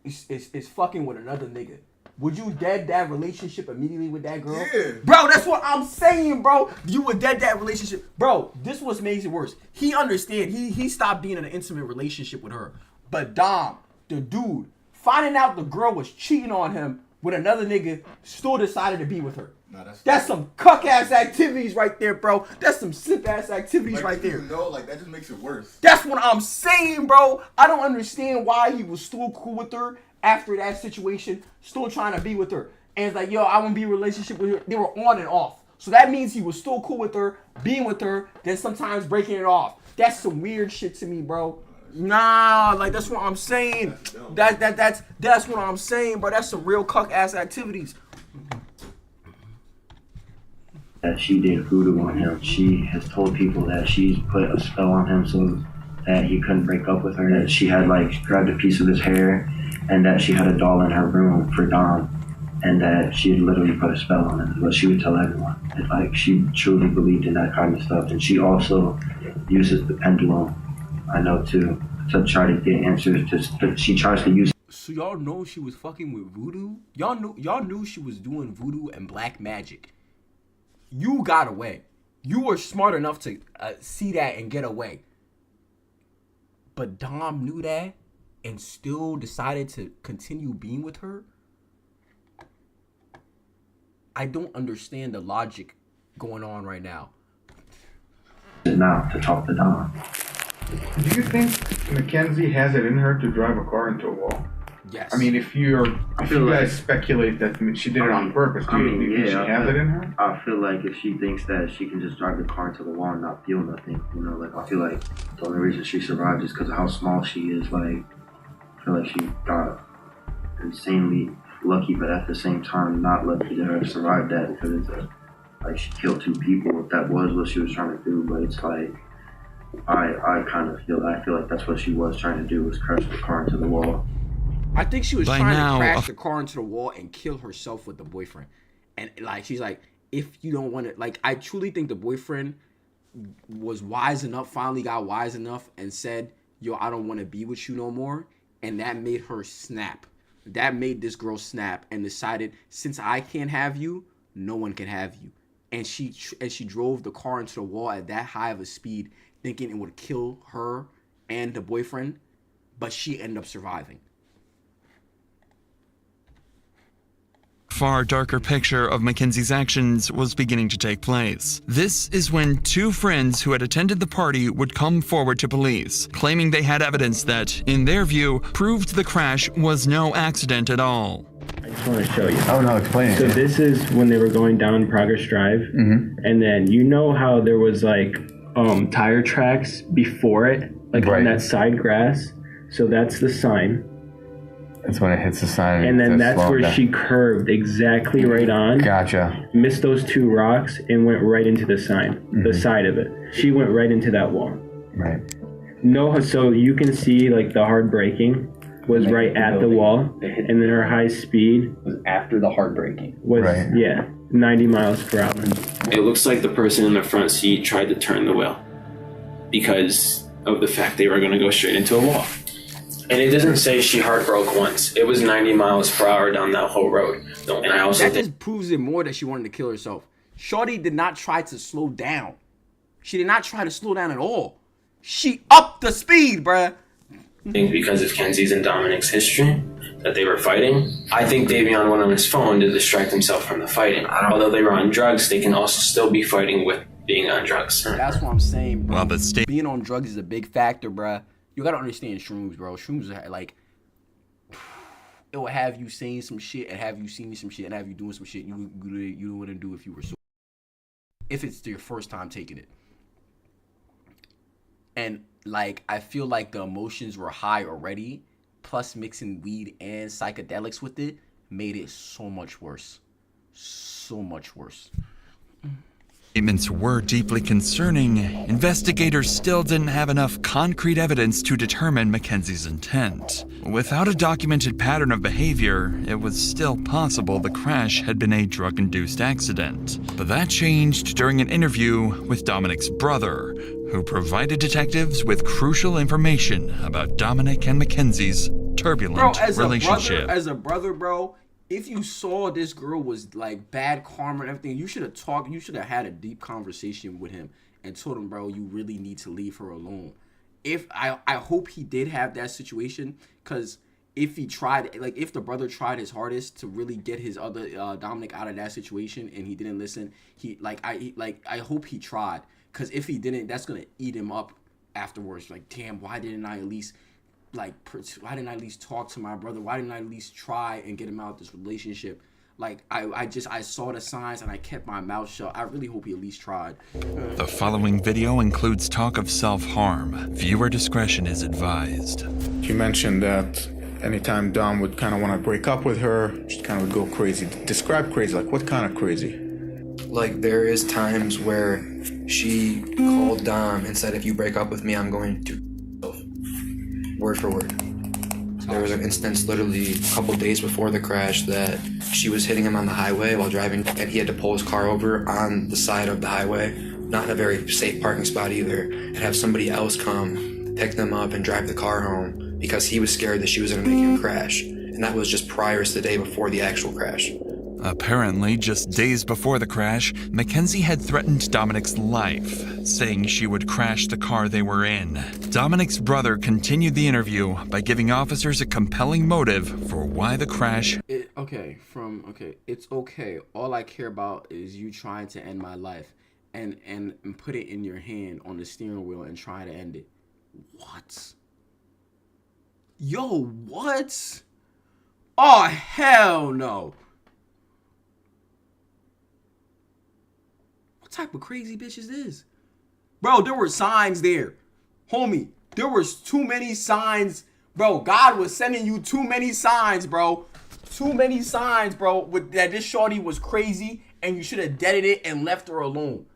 is fucking with another nigga. Would you dead that relationship immediately with that girl? Yeah. Bro, that's what I'm saying, bro. You would dead that relationship. Bro, this was makes it worse. He understand. He stopped being in an intimate relationship with her. But Dom, the dude, finding out the girl was cheating on him with another nigga, still decided to be with her. Nah, that's some cuck ass activities right there, bro. That's some simp ass activities like, right there. You know, like that just makes it worse. That's what I'm saying, bro. I don't understand why he was still cool with her after that situation, still trying to be with her. And it's like, yo, I want to be in a relationship with her. They were on and off. So that means he was still cool with her, being with her, then sometimes breaking it off. That's some weird shit to me, bro. Nah, like that's what I'm saying. That's what I'm saying, bro. That's some real cuck ass activities. That she did voodoo on him. She has told people that she's put a spell on him so that he couldn't break up with her. That she had like grabbed a piece of his hair, and that she had a doll in her room for Dom, and that she had literally put a spell on him. But she would tell everyone. And, like she truly believed in that kind of stuff, and she also uses the pendulum. I know too, to try to get answers. She tries to use. So y'all know she was fucking with voodoo? Y'all knew she was doing voodoo and black magic. You got away. You were smart enough to see that and get away. But Dom knew that and still decided to continue being with her. I don't understand the logic going on right now. Now to talk to Dom. Do you think Mackenzie has it in her to drive a car into a wall? Yes. I mean, if you guys speculate that she did it on purpose, do you think she has it in her? I feel like if she thinks that she can just drive the car into the wall and not feel nothing, you know, like I feel like the only reason she survived is because of how small she is. Like, I feel like she got insanely lucky, but at the same time, not lucky to have survived that because it's like she killed 2 people. If that was what she was trying to do, but it's like I feel like that's what she was trying to do, was crash the car into the wall. I think she was By trying now, to crash the car into the wall and kill herself with the boyfriend. And like she's like, if you don't want to, like, I truly think the boyfriend was wise enough, finally got wise enough and said, yo, I don't want to be with you no more. And that made her snap. That made this girl snap and decided, since I can't have you, no one can have you. And she drove the car into the wall at that high of a speed, thinking it would kill her and the boyfriend, but she ended up surviving. Far darker picture of Mackenzie's actions was beginning to take place. This is when 2 friends who had attended the party would come forward to police, claiming they had evidence that, in their view, proved the crash was no accident at all. I just want to show you. Oh no, explain it. So this is when they were going down Progress Drive, and then you know how there was like tire tracks before it, like on that side grass. So that's the sign. That's when it hits the sign. And then that's where she curved exactly right on. Gotcha. Missed those 2 rocks and went right into the sign, the side of it. She went right into that wall. Right. No, so you can see like the hard braking was right at the wall, and then her high speed was after the hard braking. Was 90 miles per hour. It looks like the person in the front seat tried to turn the wheel because of the fact they were going to go straight into a wall. And it doesn't say she heart broke once. It was 90 miles per hour down that whole road. And I also that just proves it more that she wanted to kill herself. Shorty did not try to slow down. She did not try to slow down at all. She upped the speed, bruh. I think because of Kenzie's and Dominic's history that they were fighting. I think Davion went on his phone to distract himself from the fighting. Although they were on drugs, they can also still be fighting with being on drugs. That's what I'm saying, bro. Well, but being on drugs is a big factor, bruh. You gotta understand shrooms, bro. Shrooms are like, it will have you saying some shit and have you seeing some shit and have you doing some shit you wouldn't do if you were so. If it's your first time taking it. And like, I feel like the emotions were high already, plus mixing weed and psychedelics with it made it so much worse. So much worse. Statements were deeply concerning. Investigators still didn't have enough concrete evidence to determine Mackenzie's intent. Without a documented pattern of behavior, it was still possible the crash had been a drug-induced accident. But that changed during an interview with Dominic's brother, who provided detectives with crucial information about Dominic and Mackenzie's turbulent relationship. As a brother, bro, if you saw this girl was like bad karma and everything, you should have talked. You should have had a deep conversation with him and told him, bro, you really need to leave her alone. If I hope he did have that situation, because if he tried, like if the brother tried his hardest to really get his other Dominic out of that situation and he didn't listen, I hope he tried, because if he didn't, that's gonna eat him up afterwards. Like, damn, why didn't I at least talk to my brother? Why didn't I at least try and get him out of this relationship? Like, I saw the signs and I kept my mouth shut. I really hope he at least tried. The following video includes talk of self-harm. Viewer discretion is advised. She mentioned that anytime Dom would kind of want to break up with her, she kind of would go crazy. Describe crazy, like what kind of crazy? Like, there is times where she called Dom and said, if you break up with me, I'm going to word for word. There was an instance literally a couple days before the crash that she was hitting him on the highway while driving, and he had to pull his car over on the side of the highway, not in a very safe parking spot either, and have somebody else come pick them up and drive the car home because he was scared that she was going to make him crash. And that was just prior to the day before the actual crash. Apparently, just days before the crash, Mackenzie had threatened Dominic's life, saying she would crash the car they were in. Dominic's brother continued the interview by giving officers a compelling motive for why the crash. It's okay. All I care about is you trying to end my life and put it in your hand on the steering wheel and try to end it. What? Yo, what? Oh, hell no. What type of crazy bitch is this? Bro, there were signs there. Homie, there was too many signs. Bro, God was sending you too many signs, bro. Too many signs, bro, with that this shorty was crazy and you should have deaded it and left her alone.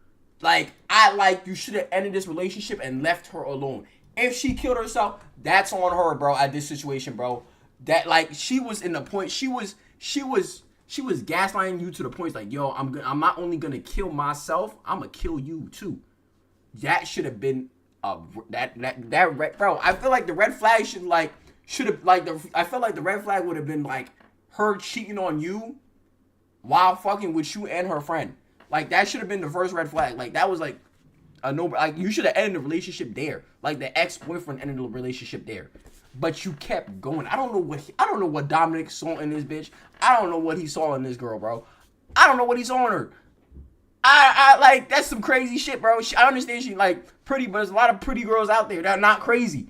You should have ended this relationship and left her alone. If she killed herself, that's on her, bro, at this situation, bro. That, she was in the point, she was gaslighting you to the point, yo, I'm not only gonna kill myself, I'm gonna kill you too. That should have been, that red, bro, I feel like the red flag I feel like the red flag would have been, her cheating on you while fucking with you and her friend. That should have been the first red flag. That was, a no, you should have ended the relationship there. The ex-boyfriend ended the relationship there. But you kept going. I don't know what Dominic saw in this bitch. I don't know what he saw in this girl, bro. I don't know what he saw in her. That's some crazy shit, bro. I understand she pretty, but there's a lot of pretty girls out there that are not crazy.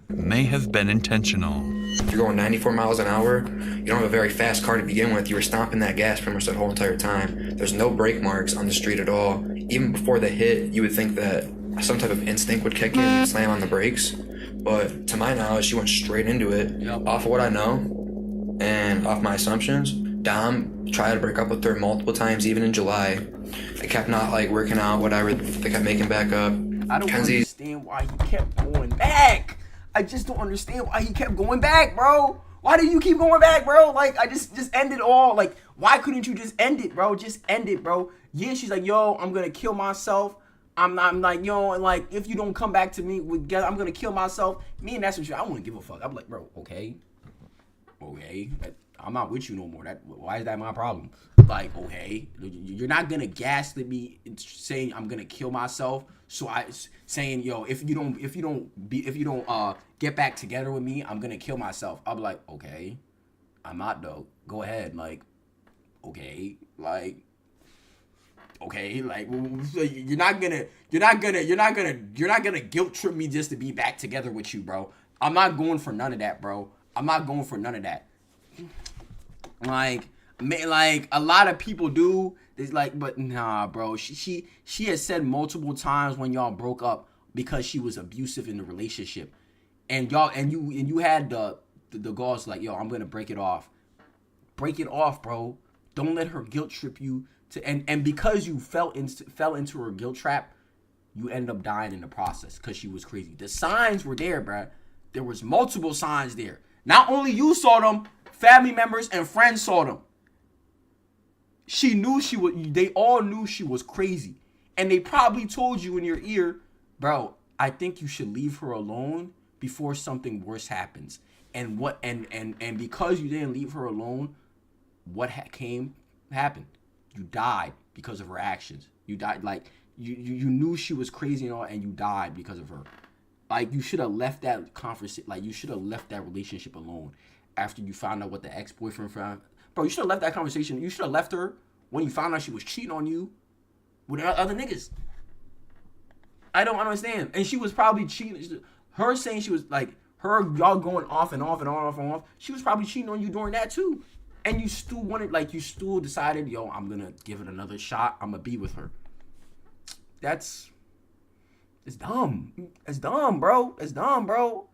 May have been intentional. If you're going 94 miles an hour, you don't have a very fast car to begin with. You were stomping that gas pretty much that whole entire time. There's no brake marks on the street at all. Even before the hit, you would think that some type of instinct would kick in and slam on the brakes. But to my knowledge, she went straight into it. Yep. Off of what I know and off my assumptions, Dom tried to break up with her multiple times, even in July. They kept not working out, whatever. They kept making back up. I don't understand why he kept going back. I just don't understand why he kept going back, bro. Why do you keep going back, bro? I just end it all. Why couldn't you just end it, bro? Just end it, bro. Yeah, she's yo, I'm gonna kill myself. I'm if you don't come back to me, I'm gonna kill myself. Me and that's what I wouldn't give a fuck. I'm bro, okay. I'm not with you no more. Why is that my problem? Okay, you're not gonna gaslight me saying I'm gonna kill myself. So saying, yo, if you don't get back together with me, I'm gonna kill myself. I'll be okay, I'm not though. Go ahead, okay, okay, you're not gonna guilt trip me just to be back together with you, bro. I'm not going for none of that, bro. I'm not going for none of that. A lot of people do. It's but nah, bro. She has said multiple times when y'all broke up because she was abusive in the relationship, and you had the gauze yo, I'm gonna break it off. Break it off, bro. Don't let her guilt trip you to and because you fell into her guilt trap, you end up dying in the process because she was crazy. The signs were there, bro. There was multiple signs there. Not only you saw them, family members and friends saw them. They all knew she was crazy. And they probably told you in your ear, bro, I think you should leave her alone before something worse happens. And because you didn't leave her alone, what happened? You died because of her actions. You died you knew she was crazy and all, and you died because of her. You should have left that conversation. You should have left that relationship alone after you found out what the ex-boyfriend found. Bro, you should have left that conversation. You should have left her when you found out she was cheating on you with other niggas. I don't understand. And she was probably cheating. Her saying she was y'all going off and off and off and off. She was probably cheating on you during that too. And you still decided, yo, I'm gonna give it another shot. I'm gonna be with her. It's dumb. It's dumb, bro. It's dumb, bro.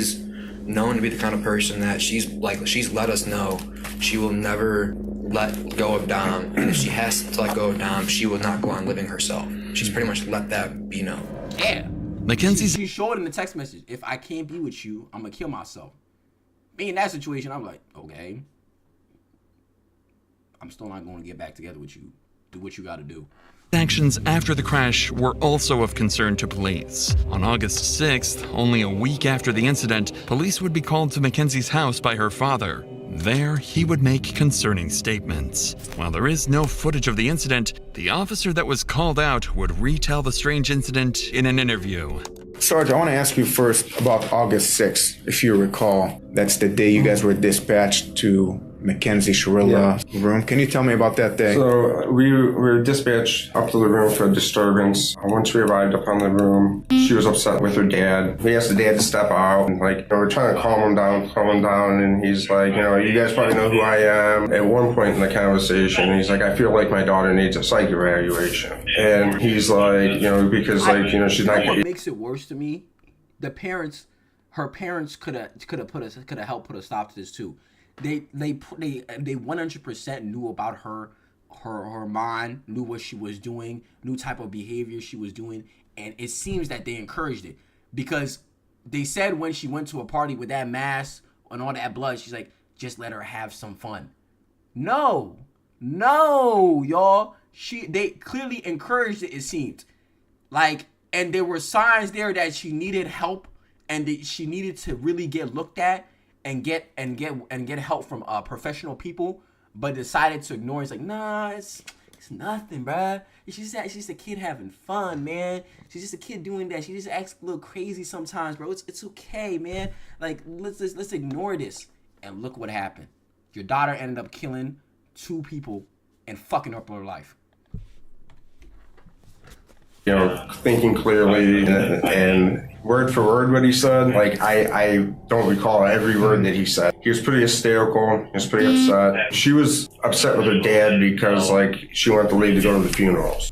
She's known to be the kind of person that she's let us know she will never let go of Dom, and if she has to let go of Dom, she will not go on living herself. She's pretty much let that be known. Yeah. Mackenzie's. She showed in the text message, if I can't be with you, I'm gonna kill myself. Me in that situation, I'm okay. I'm still not going to get back together with you. Do what you got to do. Actions after the crash were also of concern to police. On August 6th, only a week after the incident, police would be called to Mackenzie's house by her father. There, he would make concerning statements. While there is no footage of the incident, the officer that was called out would retell the strange incident in an interview. Sarge, I want to ask you first about August 6th, if you recall. That's the day you guys were dispatched to Mackenzie Sharilla's room. Can you tell me about that day? So we were dispatched up to the room for a disturbance. Once we arrived up on the room, she was upset with her dad. We asked the dad to step out, and we're trying to calm him down, and he's like, you guys probably know who I am. At one point in the conversation, he's like, I feel like my daughter needs a psych evaluation. And he's like, because she's not What makes it worse to me, her parents could have helped put a stop to this too. They 100% knew about her mind, knew what she was doing, knew type of behavior she was doing, and it seems that they encouraged it, because they said when she went to a party with that mask and all that blood, she's like, just let her have some fun. No, y'all. They clearly encouraged it seemed. And there were signs there that she needed help and that she needed to really get looked at and get help from professional people, but decided to ignore. It's like, nah, it's nothing, bruh. She's just a kid having fun, man. She's just a kid doing that. She just acts a little crazy sometimes, bro. It's okay, man. Let's ignore this. And look what happened. Your daughter ended up killing 2 people and fucking up her life. Thinking clearly and word for word what he said. I don't recall every word that he said. He was pretty hysterical. He was pretty upset. She was upset with her dad because she wanted to leave to go to the funerals.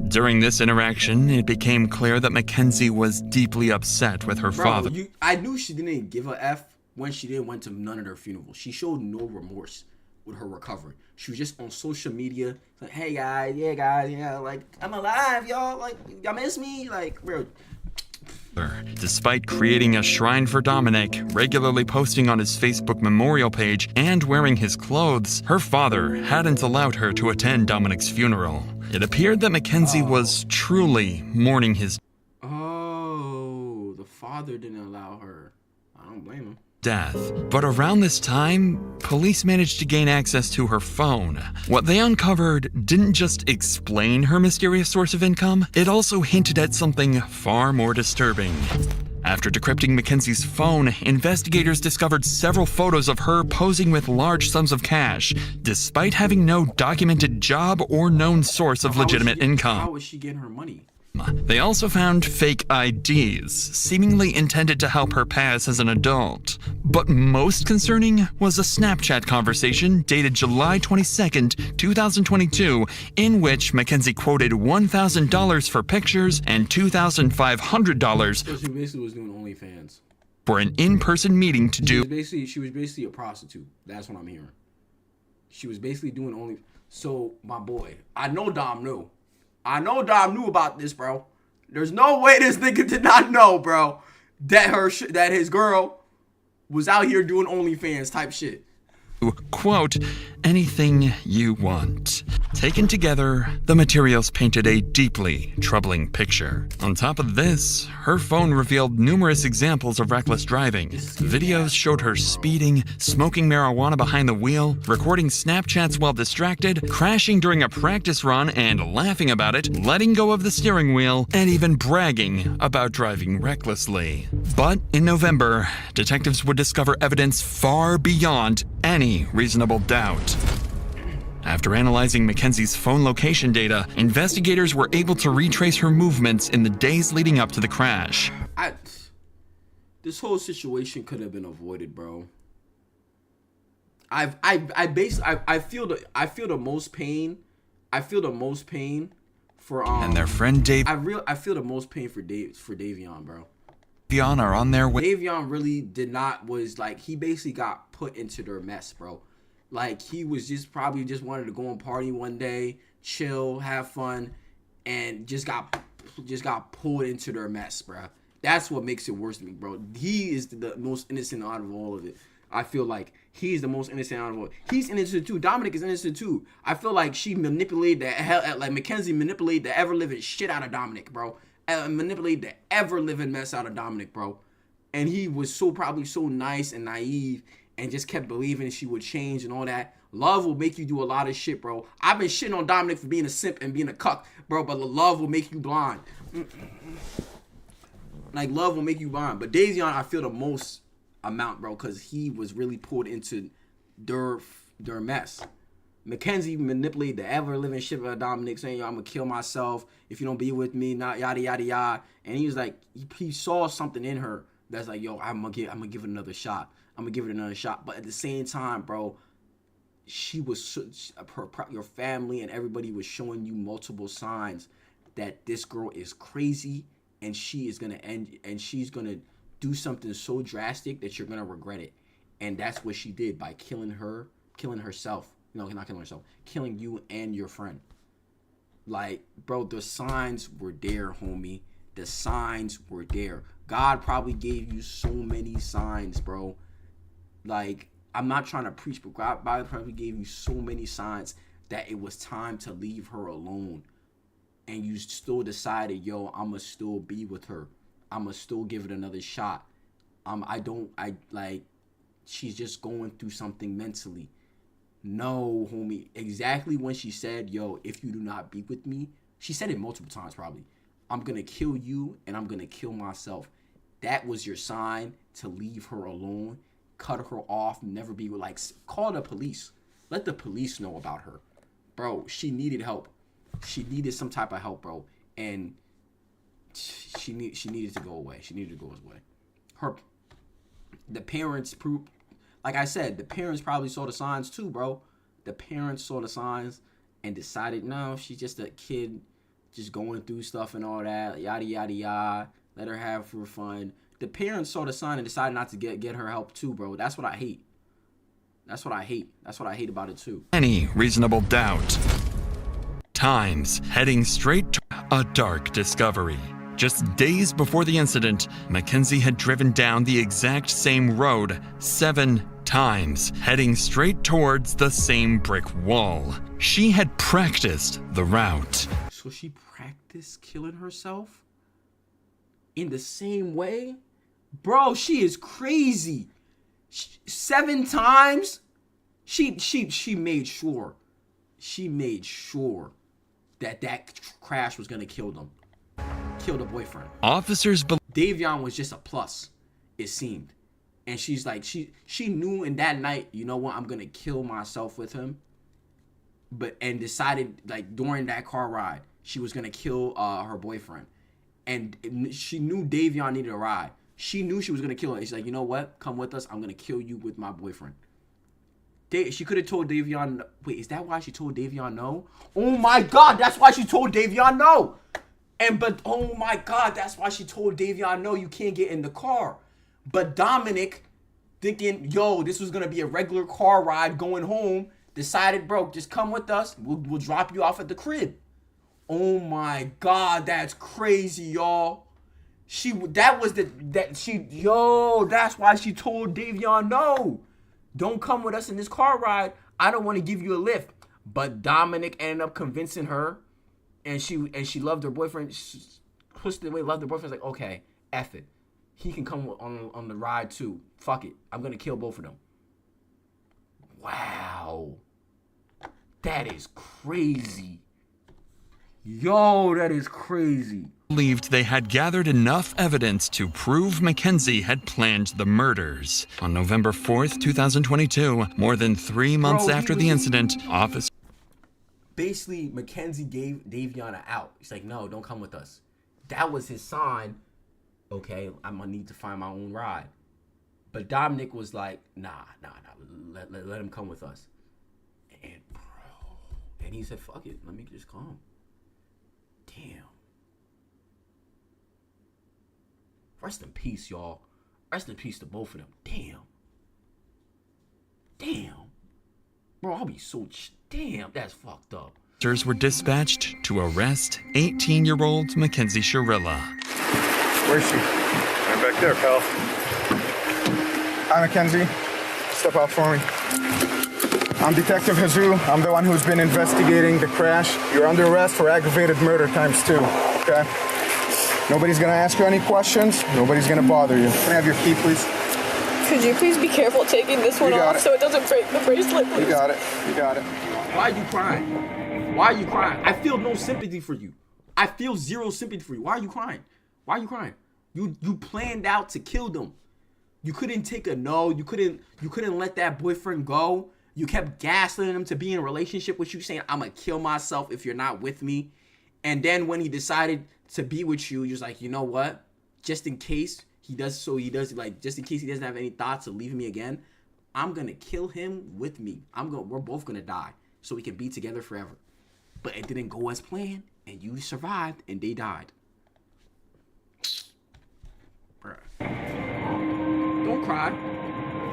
During this interaction, it became clear that Mackenzie was deeply upset with her father. I knew she didn't give a F when she didn't went to none of their funerals. She showed no remorse with her recovery. She was just on social media, like, hey guys, I'm alive, y'all, y'all miss me, bro. Despite creating a shrine for Dominic, regularly posting on his Facebook memorial page, and wearing his clothes, her father hadn't allowed her to attend Dominic's funeral. It appeared that Mackenzie was truly mourning his the father didn't allow her. I don't blame him. Death. But around this time, police managed to gain access to her phone. What they uncovered didn't just explain her mysterious source of income, it also hinted at something far more disturbing. After decrypting Mackenzie's phone, investigators discovered several photos of her posing with large sums of cash, despite having no documented job or known source of legitimate income. How was she getting her money? They also found fake IDs, seemingly intended to help her pass as an adult. But most concerning was a Snapchat conversation dated July 22nd, 2022, in which Mackenzie quoted $1,000 for pictures and $2,500 So she basically was doing OnlyFans. For an in-person meeting to do. She was basically a prostitute. That's what I'm hearing. She was basically doing only. So my boy, I know Dom knew about this, bro. There's no way this nigga did not know, bro, that his girl was out here doing OnlyFans type shit. Quote, anything you want. Taken together, the materials painted a deeply troubling picture. On top of this, her phone revealed numerous examples of reckless driving. Videos showed her speeding, smoking marijuana behind the wheel, recording Snapchats while distracted, crashing during a practice run and laughing about it, letting go of the steering wheel, and even bragging about driving recklessly. But in November, detectives would discover evidence far beyond any reasonable doubt. After analyzing Mackenzie's phone location data, investigators were able to retrace her movements in the days leading up to the crash. This whole situation could have been avoided, bro. I feel the most pain. I feel the most pain for and their friend Dave. I feel the most pain for Davion, bro. Davion are on their way. Davion really he basically got put into their mess, bro. He was probably wanted to go and party one day, chill, have fun, and just got pulled into their mess, bro. That's what makes it worse to me, bro. He is the most innocent out of all of it. I feel like he's the most innocent out of all. He's innocent too. Dominic is innocent too. I feel like she manipulated Mackenzie manipulated the ever living shit out of Dominic, bro. Manipulate the ever living mess out of Dominic, bro. And he was probably so nice and naive and just kept believing she would change and all that. Love will make you do a lot of shit, bro. I've been shitting on Dominic for being a simp and being a cuck, bro, but love will make you blind. Like, love will make you blind. But Davion, I feel the most amount, bro, because he was really pulled into their mess. Mackenzie manipulated the ever-living shit of Dominic, saying, yo, I'm going to kill myself if you don't be with me, not yada, yada, yada. And he was like, he saw something in her that's like, yo, I'm going to give it another shot. I'm going to give it another shot. But at the same time, bro, she was, your family and everybody was showing you multiple signs that this girl is crazy and she is going to end, and she's going to do something so drastic that you're going to regret it. And that's what she did by killing herself. No, not killing herself. Killing you and your friend. Like, bro, the signs were there, homie. The signs were there. God probably gave you so many signs, bro. Like, I'm not trying to preach, but God probably gave you so many signs that it was time to leave her alone. And you still decided, yo, I'ma still be with her. I'ma still give it another shot. She's just going through something mentally. No, homie. Exactly when she said, yo, if you do not be with me, she said it multiple times probably. I'm going to kill you and I'm going to kill myself. That was your sign to leave her alone, cut her off, never be with, like, call the police. Let the police know about her. Bro, she needed help. She needed some type of help, bro. And she needed to go away. She needed to go away. The parents proved, like I said, the parents probably saw the signs too, bro. The parents saw the signs and decided, no, she's just a kid just going through stuff and all that, yada, yada, yada. Let her have her fun. The parents saw the sign and decided not to get her help too, bro. That's what I hate. That's what I hate. That's what I hate about it too. Any reasonable doubt. Times heading straight to a dark discovery. Just days before the incident, Mackenzie had driven down the exact same road 7 times, heading straight towards the same brick wall. She had practiced the route. So she practiced killing herself in the same way? Bro, she is crazy. 7 times? She made sure. She made sure that crash was gonna kill them. Kill the boyfriend. Officers Davion was just a plus, it seemed. And she's like, she knew in that night, you know what, I'm gonna kill myself with him. And decided, like, during that car ride, she was gonna kill her boyfriend. And she knew Davion needed a ride. She knew she was gonna kill her. She's like, you know what, come with us, I'm gonna kill you with my boyfriend. She could have told Davion, wait, is that why she told Davion no? Oh my God, that's why she told Davion no. But oh my God, that's why she told Davion no, you can't get in the car. But Dominic, thinking, yo, this was gonna be a regular car ride going home, decided, bro, just come with us. We'll drop you off at the crib. Oh my God, that's crazy, y'all. That's why she told Davion no. Don't come with us in this car ride. I don't want to give you a lift. But Dominic ended up convincing her, and she loved her boyfriend. She pushed it away, loved her boyfriend. Like, okay, F it. He can come on the ride too. Fuck it. I'm gonna kill both of them. Wow. That is crazy. Yo, that is crazy. Believed they had gathered enough evidence to prove Mackenzie had planned the murders. On November 4th, 2022, more than 3 months after the incident, officers... Basically, Mackenzie gave Davion an out. He's like, no, don't come with us. That was his sign. Okay, I'm going to need to find my own ride. But Dominic was like, nah, let him come with us. And he said, fuck it, let me just come. Damn. Rest in peace, y'all. Rest in peace to both of them. Damn. Bro, I'll be so... Damn, that's fucked up. Officers were dispatched to arrest 18-year-old Mackenzie Shirilla. Where's she? I'm back there, pal. Hi, Mackenzie. Step out for me. I'm Detective Hazu. I'm the one who's been investigating the crash. You're under arrest for aggravated murder ×2, okay? Nobody's gonna ask you any questions. Nobody's gonna bother you. Can I have your key, please? Could you please be careful taking this one off so it doesn't break the bracelet, please? You got it. You got it. Why are you crying? Why are you crying? I feel no sympathy for you. I feel zero sympathy for you. Why are you crying? Why are you crying? You planned out to kill them. You couldn't take a no. You couldn't let that boyfriend go. You kept gaslighting him to be in a relationship with you, saying, I'm gonna kill myself if you're not with me. And then when he decided to be with you, you're just like, you know what? Just in case he does, just in case he doesn't have any thoughts of leaving me again, I'm gonna kill him with me. We're both gonna die so we can be together forever. But it didn't go as planned, and you survived, and they died. Bruh. Don't cry.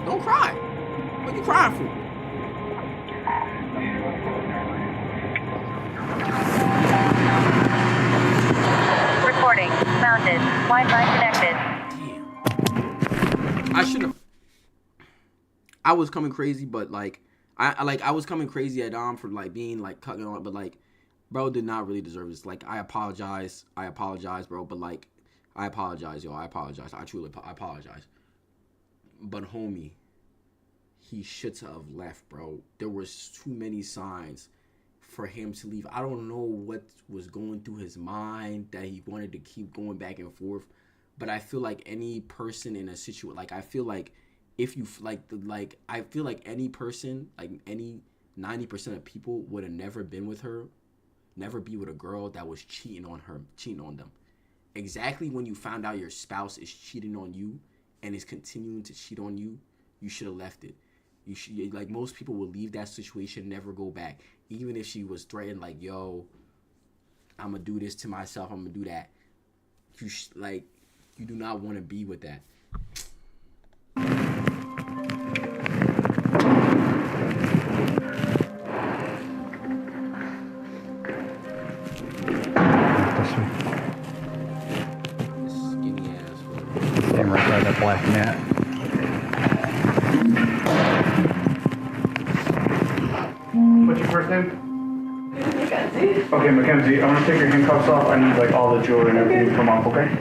Don't cry. What are you crying for? Recording. Mounted. Wi-Fi connected. I should have. I was coming crazy, but I was coming crazy at Dom for being cutting on, but bro did not really deserve this. I apologize, bro. But I apologize, yo. I apologize. I apologize. But homie, he should have left, bro. There was too many signs for him to leave. I don't know what was going through his mind that he wanted to keep going back and forth. But I feel like any person in a situation, I feel like if you I feel like any person, any 90% of people would have never been with her, never be with a girl that was cheating on them. Exactly when you found out your spouse is cheating on you and is continuing to cheat on you, you should have left it. You should, most people would leave that situation, never go back. Even if she was threatened, yo, I'm gonna do this to myself, I'm gonna do that. You do not want to be with that. Skinny ass. Same right by that black mat. What's your first name? Mackenzie. Okay, Mackenzie, I want to take your handcuffs off. I need all the jewelry and everything to come off, okay?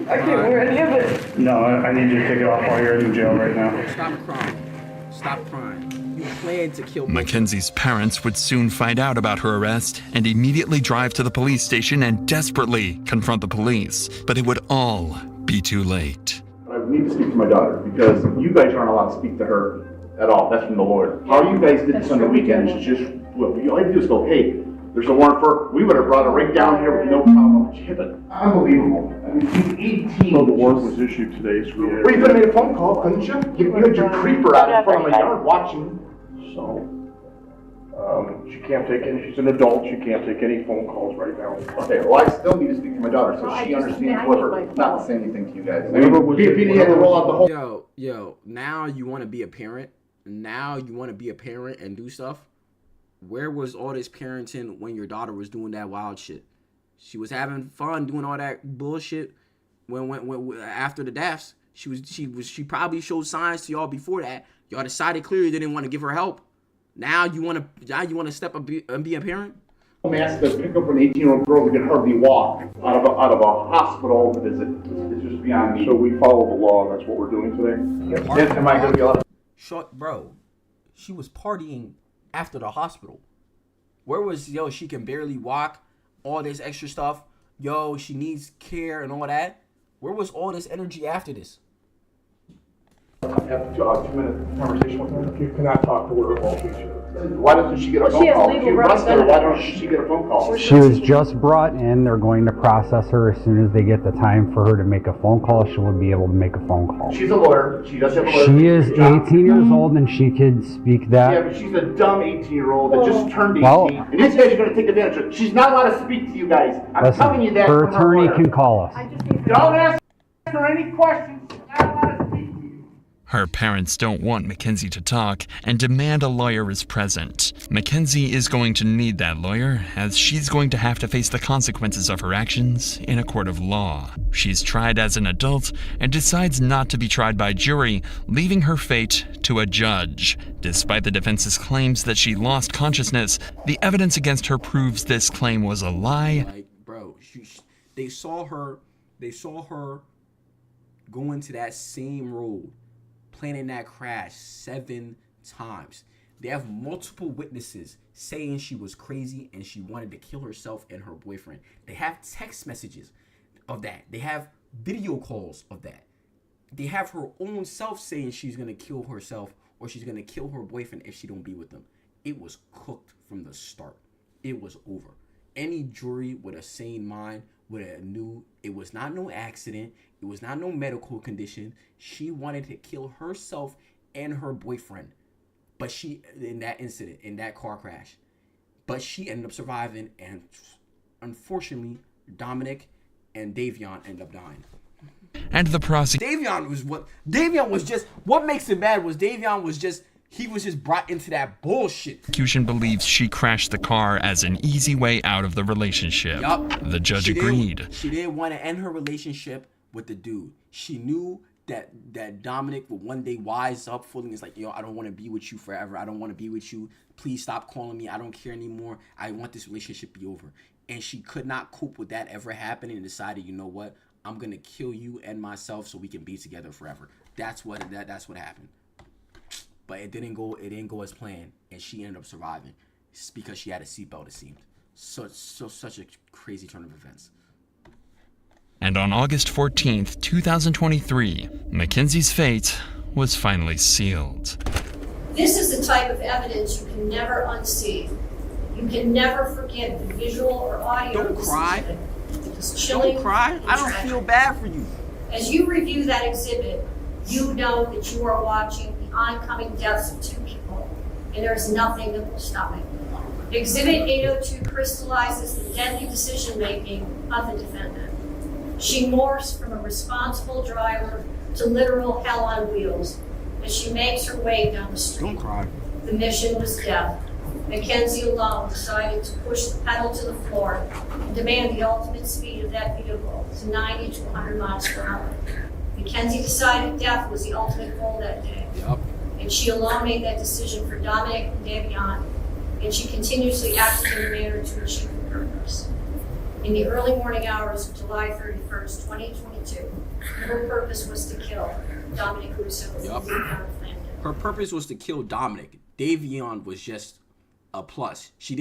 I can't wear any of it. No, I need you to take it off while you're in jail right now. Stop crying. Stop crying. You planned to kill me. Mackenzie's parents would soon find out about her arrest and immediately drive to the police station and desperately confront the police. But it would all be too late. I need to speak to my daughter because you guys aren't allowed to speak to her at all. That's from the Lord. How you guys did this on the weekend is just, what you all have to do is go, hey, there's a warrant for, we would have brought her right down here with no problem. But you hit it. Unbelievable. I mean, she's 18. So the warrant was issued today, so Well, you could have made a phone call, couldn't you? You had your creeper out in front of my yard watching. So, she can't take any, she's an adult, she can't take any phone calls right now. Okay, well, I still need to speak to my daughter so she understands whatever, not to say anything to you guys. I mean, you had to roll out the whole... Yo, now you want to be a parent? Now you want to be a parent and do stuff? Where was all this parenting when your daughter was doing that wild shit? She was having fun doing all that bullshit when after the deaths. She probably showed signs to y'all before that. Y'all decided clearly they didn't want to give her help. Now you want to step up and be a parent? I'm asked to pick up an 18-year-old girl who can hardly walk out of a hospital visit. It's just beyond me. So we follow the law, and that's what we're doing today? Am I going to be allowed to... Short, bro. She was partying after the hospital. Where was, she can barely walk, all this extra stuff. Yo, she needs care and all that. Where was all this energy after this? Have a 2-minute conversation with her? You cannot talk to her while she's here. Why doesn't she get a phone call? If you arrest her, why don't she get a phone call? She was just brought in. They're going to process her. As soon as they get the time for her to make a phone call, she will be able to make a phone call. She's a lawyer. She does have a lawyer. She is 18 years old and she could speak that. Yeah, but she's a dumb 18-year-old that just turned 18. Well, and these guys are going to take advantage of her. She's not allowed to speak to you guys. I'm telling you that. Her attorney can call us. Don't ask her any questions. She's not allowed to speak to you. Her parents don't want Mackenzie to talk and demand a lawyer is present. Mackenzie is going to need that lawyer, as she's going to have to face the consequences of her actions in a court of law. She's tried as an adult and decides not to be tried by jury, leaving her fate to a judge. Despite the defense's claims that she lost consciousness, the evidence against her proves this claim was a lie. Bro, they saw her go into that same road, planning that crash 7 times. They have multiple witnesses saying she was crazy and she wanted to kill herself and her boyfriend. They have text messages of that. They have video calls of that. They have her own self saying she's going to kill herself or she's going to kill her boyfriend if she don't be with them. It was cooked from the start. It was over. Any jury with a sane mind would have knew it was not no accident. It was not no medical condition. She wanted to kill herself and her boyfriend. But she, in that incident, in that car crash. But she ended up surviving. And unfortunately, Dominic and Davion ended up dying. And the prosecution. Davion was just, what makes it bad was he was just brought into that bullshit. Prosecution believes she crashed the car as an easy way out of the relationship. Yup. The judge agreed. She didn't want to end her relationship with the dude. She knew that Dominic would one day wise up fully and it's like, yo, I don't want to be with you forever. I don't want to be with you. Please stop calling me. I don't care anymore. I want this relationship to be over. And she could not cope with that ever happening and decided, you know what? I'm going to kill you and myself so we can be together forever. That's what happened. But it didn't go as planned, and she ended up surviving. It's because she had a seatbelt, it seemed. Such a crazy turn of events. And on August 14th, 2023, Mackenzie's fate was finally sealed. This is the type of evidence you can never unsee. You can never forget the visual or audio. Don't cry. Don't cry. I don't feel bad for you. As you review that exhibit, you know that you are watching the oncoming deaths of 2 people, and there's nothing that will stop it. Exhibit 802 crystallizes the deadly decision-making of the defendant. She morphs from a responsible driver to literal hell on wheels as she makes her way down the street. Don't cry. The mission was death. Mackenzie alone decided to push the pedal to the floor and demand the ultimate speed of that vehicle to 90 to 100 miles per hour. Mackenzie decided death was the ultimate goal that day. Yep. And she alone made that decision for Dominic and Davion, and she continuously acted in a manner to achieve her purpose. In the early morning hours of July 31st, 2022, her purpose was to kill Dominic Russo. Yep. Her purpose was to kill Dominic. Davion was just a plus. She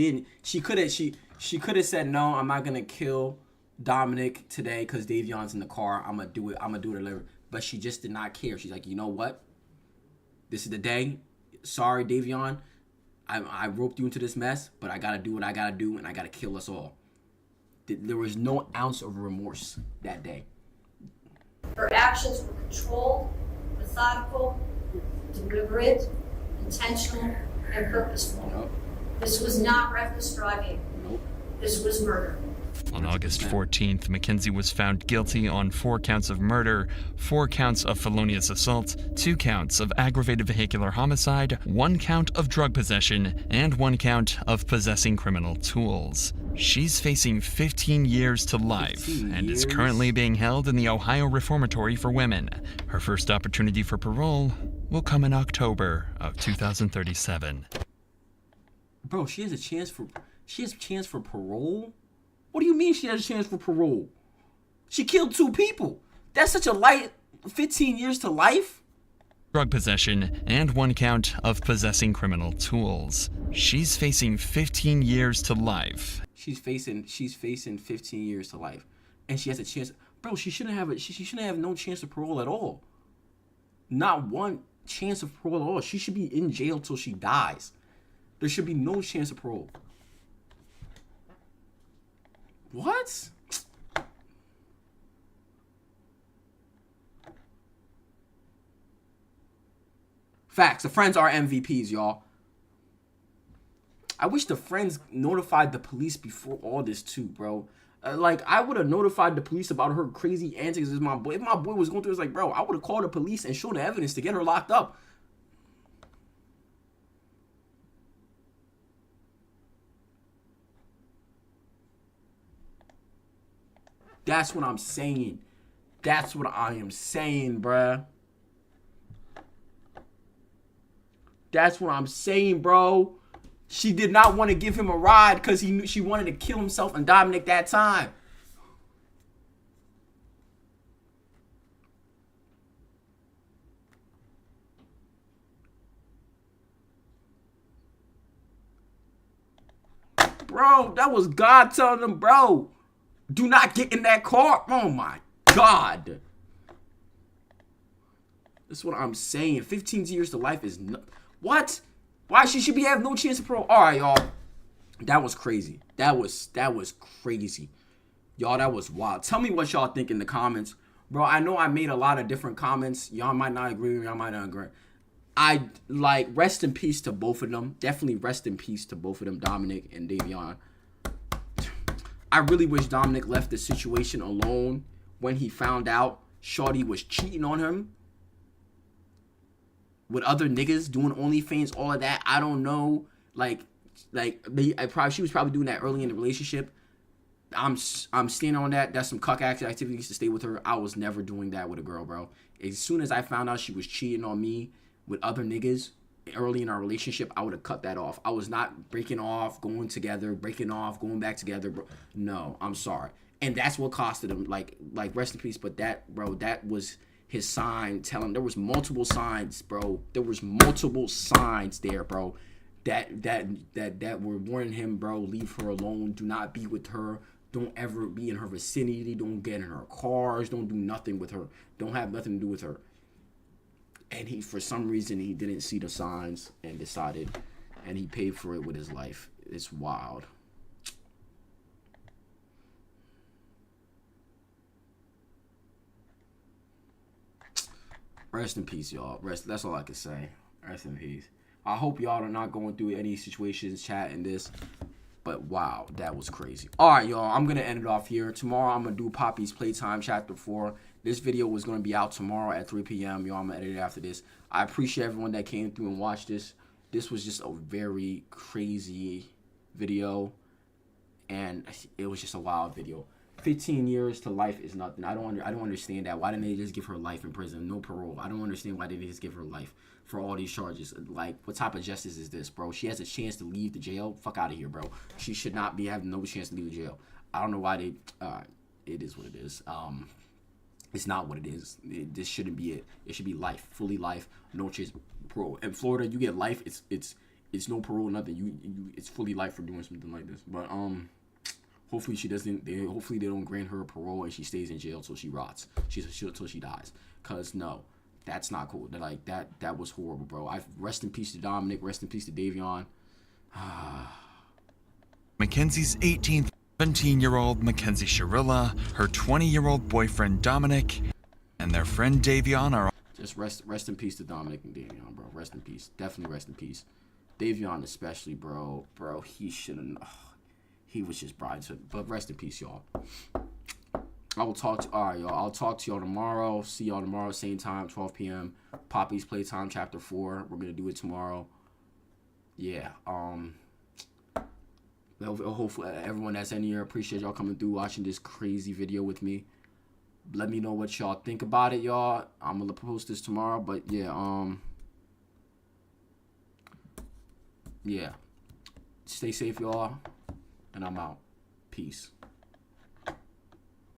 could have said, no, I'm not gonna kill Dominic today because Davion's in the car. I'm gonna do it later. But she just did not care. She's like, you know what? This is the day. Sorry, Davion. I roped you into this mess, but I gotta do what I gotta do, and I gotta kill us all. There was no ounce of remorse that day. Her actions were controlled, methodical, deliberate, intentional, and purposeful. Yep. This was not reckless driving. Nope. This was murder. On August 14th, Mackenzie was found guilty on 4 counts of murder, 4 counts of felonious assault, 2 counts of aggravated vehicular homicide, 1 count of drug possession, and 1 count of possessing criminal tools. She's facing 15 years to life and is currently being held in the Ohio Reformatory for Women. Her first opportunity for parole will come in October of 2037. Bro, she has a chance for parole? What do you mean she has a chance for parole? She killed 2 people. That's such a light 15 years to life? Drug possession, and 1 count of possessing criminal tools. She's facing 15 years to life. She's facing 15 years to life. And she has a chance. Bro, she shouldn't have no chance of parole at all. Not 1 chance of parole at all. She should be in jail till she dies. There should be no chance of parole. What? Facts. The friends are MVPs, y'all. I wish the friends notified the police before all this too, bro. Like, I would have notified the police about her crazy antics as my boy. If my boy was going through, it's like, bro, I would have called the police and shown the evidence to get her locked up. That's what I'm saying. That's what I am saying, bruh. That's what I'm saying, bro. She did not want to give him a ride because he knew she wanted to kill himself and Dominic that time. bro. That was God telling them, bro, do not get in that car. Oh my God. That's what I'm saying. 15 years to life is what? Why she should be have no chance of parole? All right, y'all. That was crazy. That was crazy. Y'all, that was wild. Tell me what y'all think in the comments. Bro, I know I made a lot of different comments. Y'all might not agree with me. Y'all might not agree. I like rest in peace to both of them. Definitely rest in peace to both of them, Dominic and Davion. I really wish Dominic left the situation alone when he found out Shorty was cheating on him with other niggas, doing OnlyFans, all of that. I don't know. She was probably doing that early in the relationship. I'm standing on that. That's some cuck activities to stay with her. I was never doing that with a girl, bro. As soon as I found out she was cheating on me with other niggas early in our relationship, I would have cut that off. I was not breaking off, going together, breaking off, going back together, bro. No, I'm sorry. And that's what costed him. Like rest in peace. But that, bro, that was his sign telling. There was multiple signs, bro. There was multiple signs there, bro. That were warning him, bro. Leave her alone. Do not be with her. Don't ever be in her vicinity. Don't get in her cars. Don't do nothing with her. Don't have nothing to do with her. And he, for some reason, he didn't see the signs and decided, and he paid for it with his life. It's wild. Rest in peace, y'all. That's all I can say. Rest in peace. I hope y'all are not going through any situations chatting this. But wow, that was crazy. All right, y'all. I'm going to end it off here. Tomorrow, I'm going to do Poppy's Playtime Chapter 4. This video was going to be out tomorrow at 3 p.m. Y'all, I'm going to edit it after this. I appreciate everyone that came through and watched this. This was just a very crazy video. And it was just a wild video. 15 years to life is nothing. I don't understand that. Why didn't they just give her life in prison? No parole. I don't understand why they didn't just give her life for all these charges. Like, what type of justice is this, bro? She has a chance to leave the jail. Fuck out of here, bro. She should not be having no chance to leave the jail. I don't know why they... it is what it is. It's not what it is. This shouldn't be it. It should be life. Fully life. No chance parole. In Florida, you get life. It's no parole, nothing. It's fully life for doing something like this. But, hopefully she doesn't. Hopefully they don't grant her a parole and she stays in jail till she rots. Till she dies. Cause no, that's not cool. That was horrible, bro. Rest in peace to Dominic. Rest in peace to Davion. Mackenzie's 18th, 17-year-old Mackenzie Shirilla, her 20-year-old boyfriend Dominic, and their friend Davion are. Just rest in peace to Dominic and Davion, bro. Rest in peace. Definitely rest in peace. Davion especially, bro. Bro, he shouldn't. He was just bribed. But rest in peace, y'all. I will talk to y'all. I'll talk to y'all tomorrow. See y'all tomorrow, same time, 12 p.m. Poppy's Playtime Chapter 4. We're gonna do it tomorrow. Yeah. Hopefully everyone that's in here, appreciate y'all coming through, watching this crazy video with me. Let me know what y'all think about it, y'all. I'm gonna post this tomorrow, but yeah. Yeah. Stay safe, y'all. And I'm out. Peace.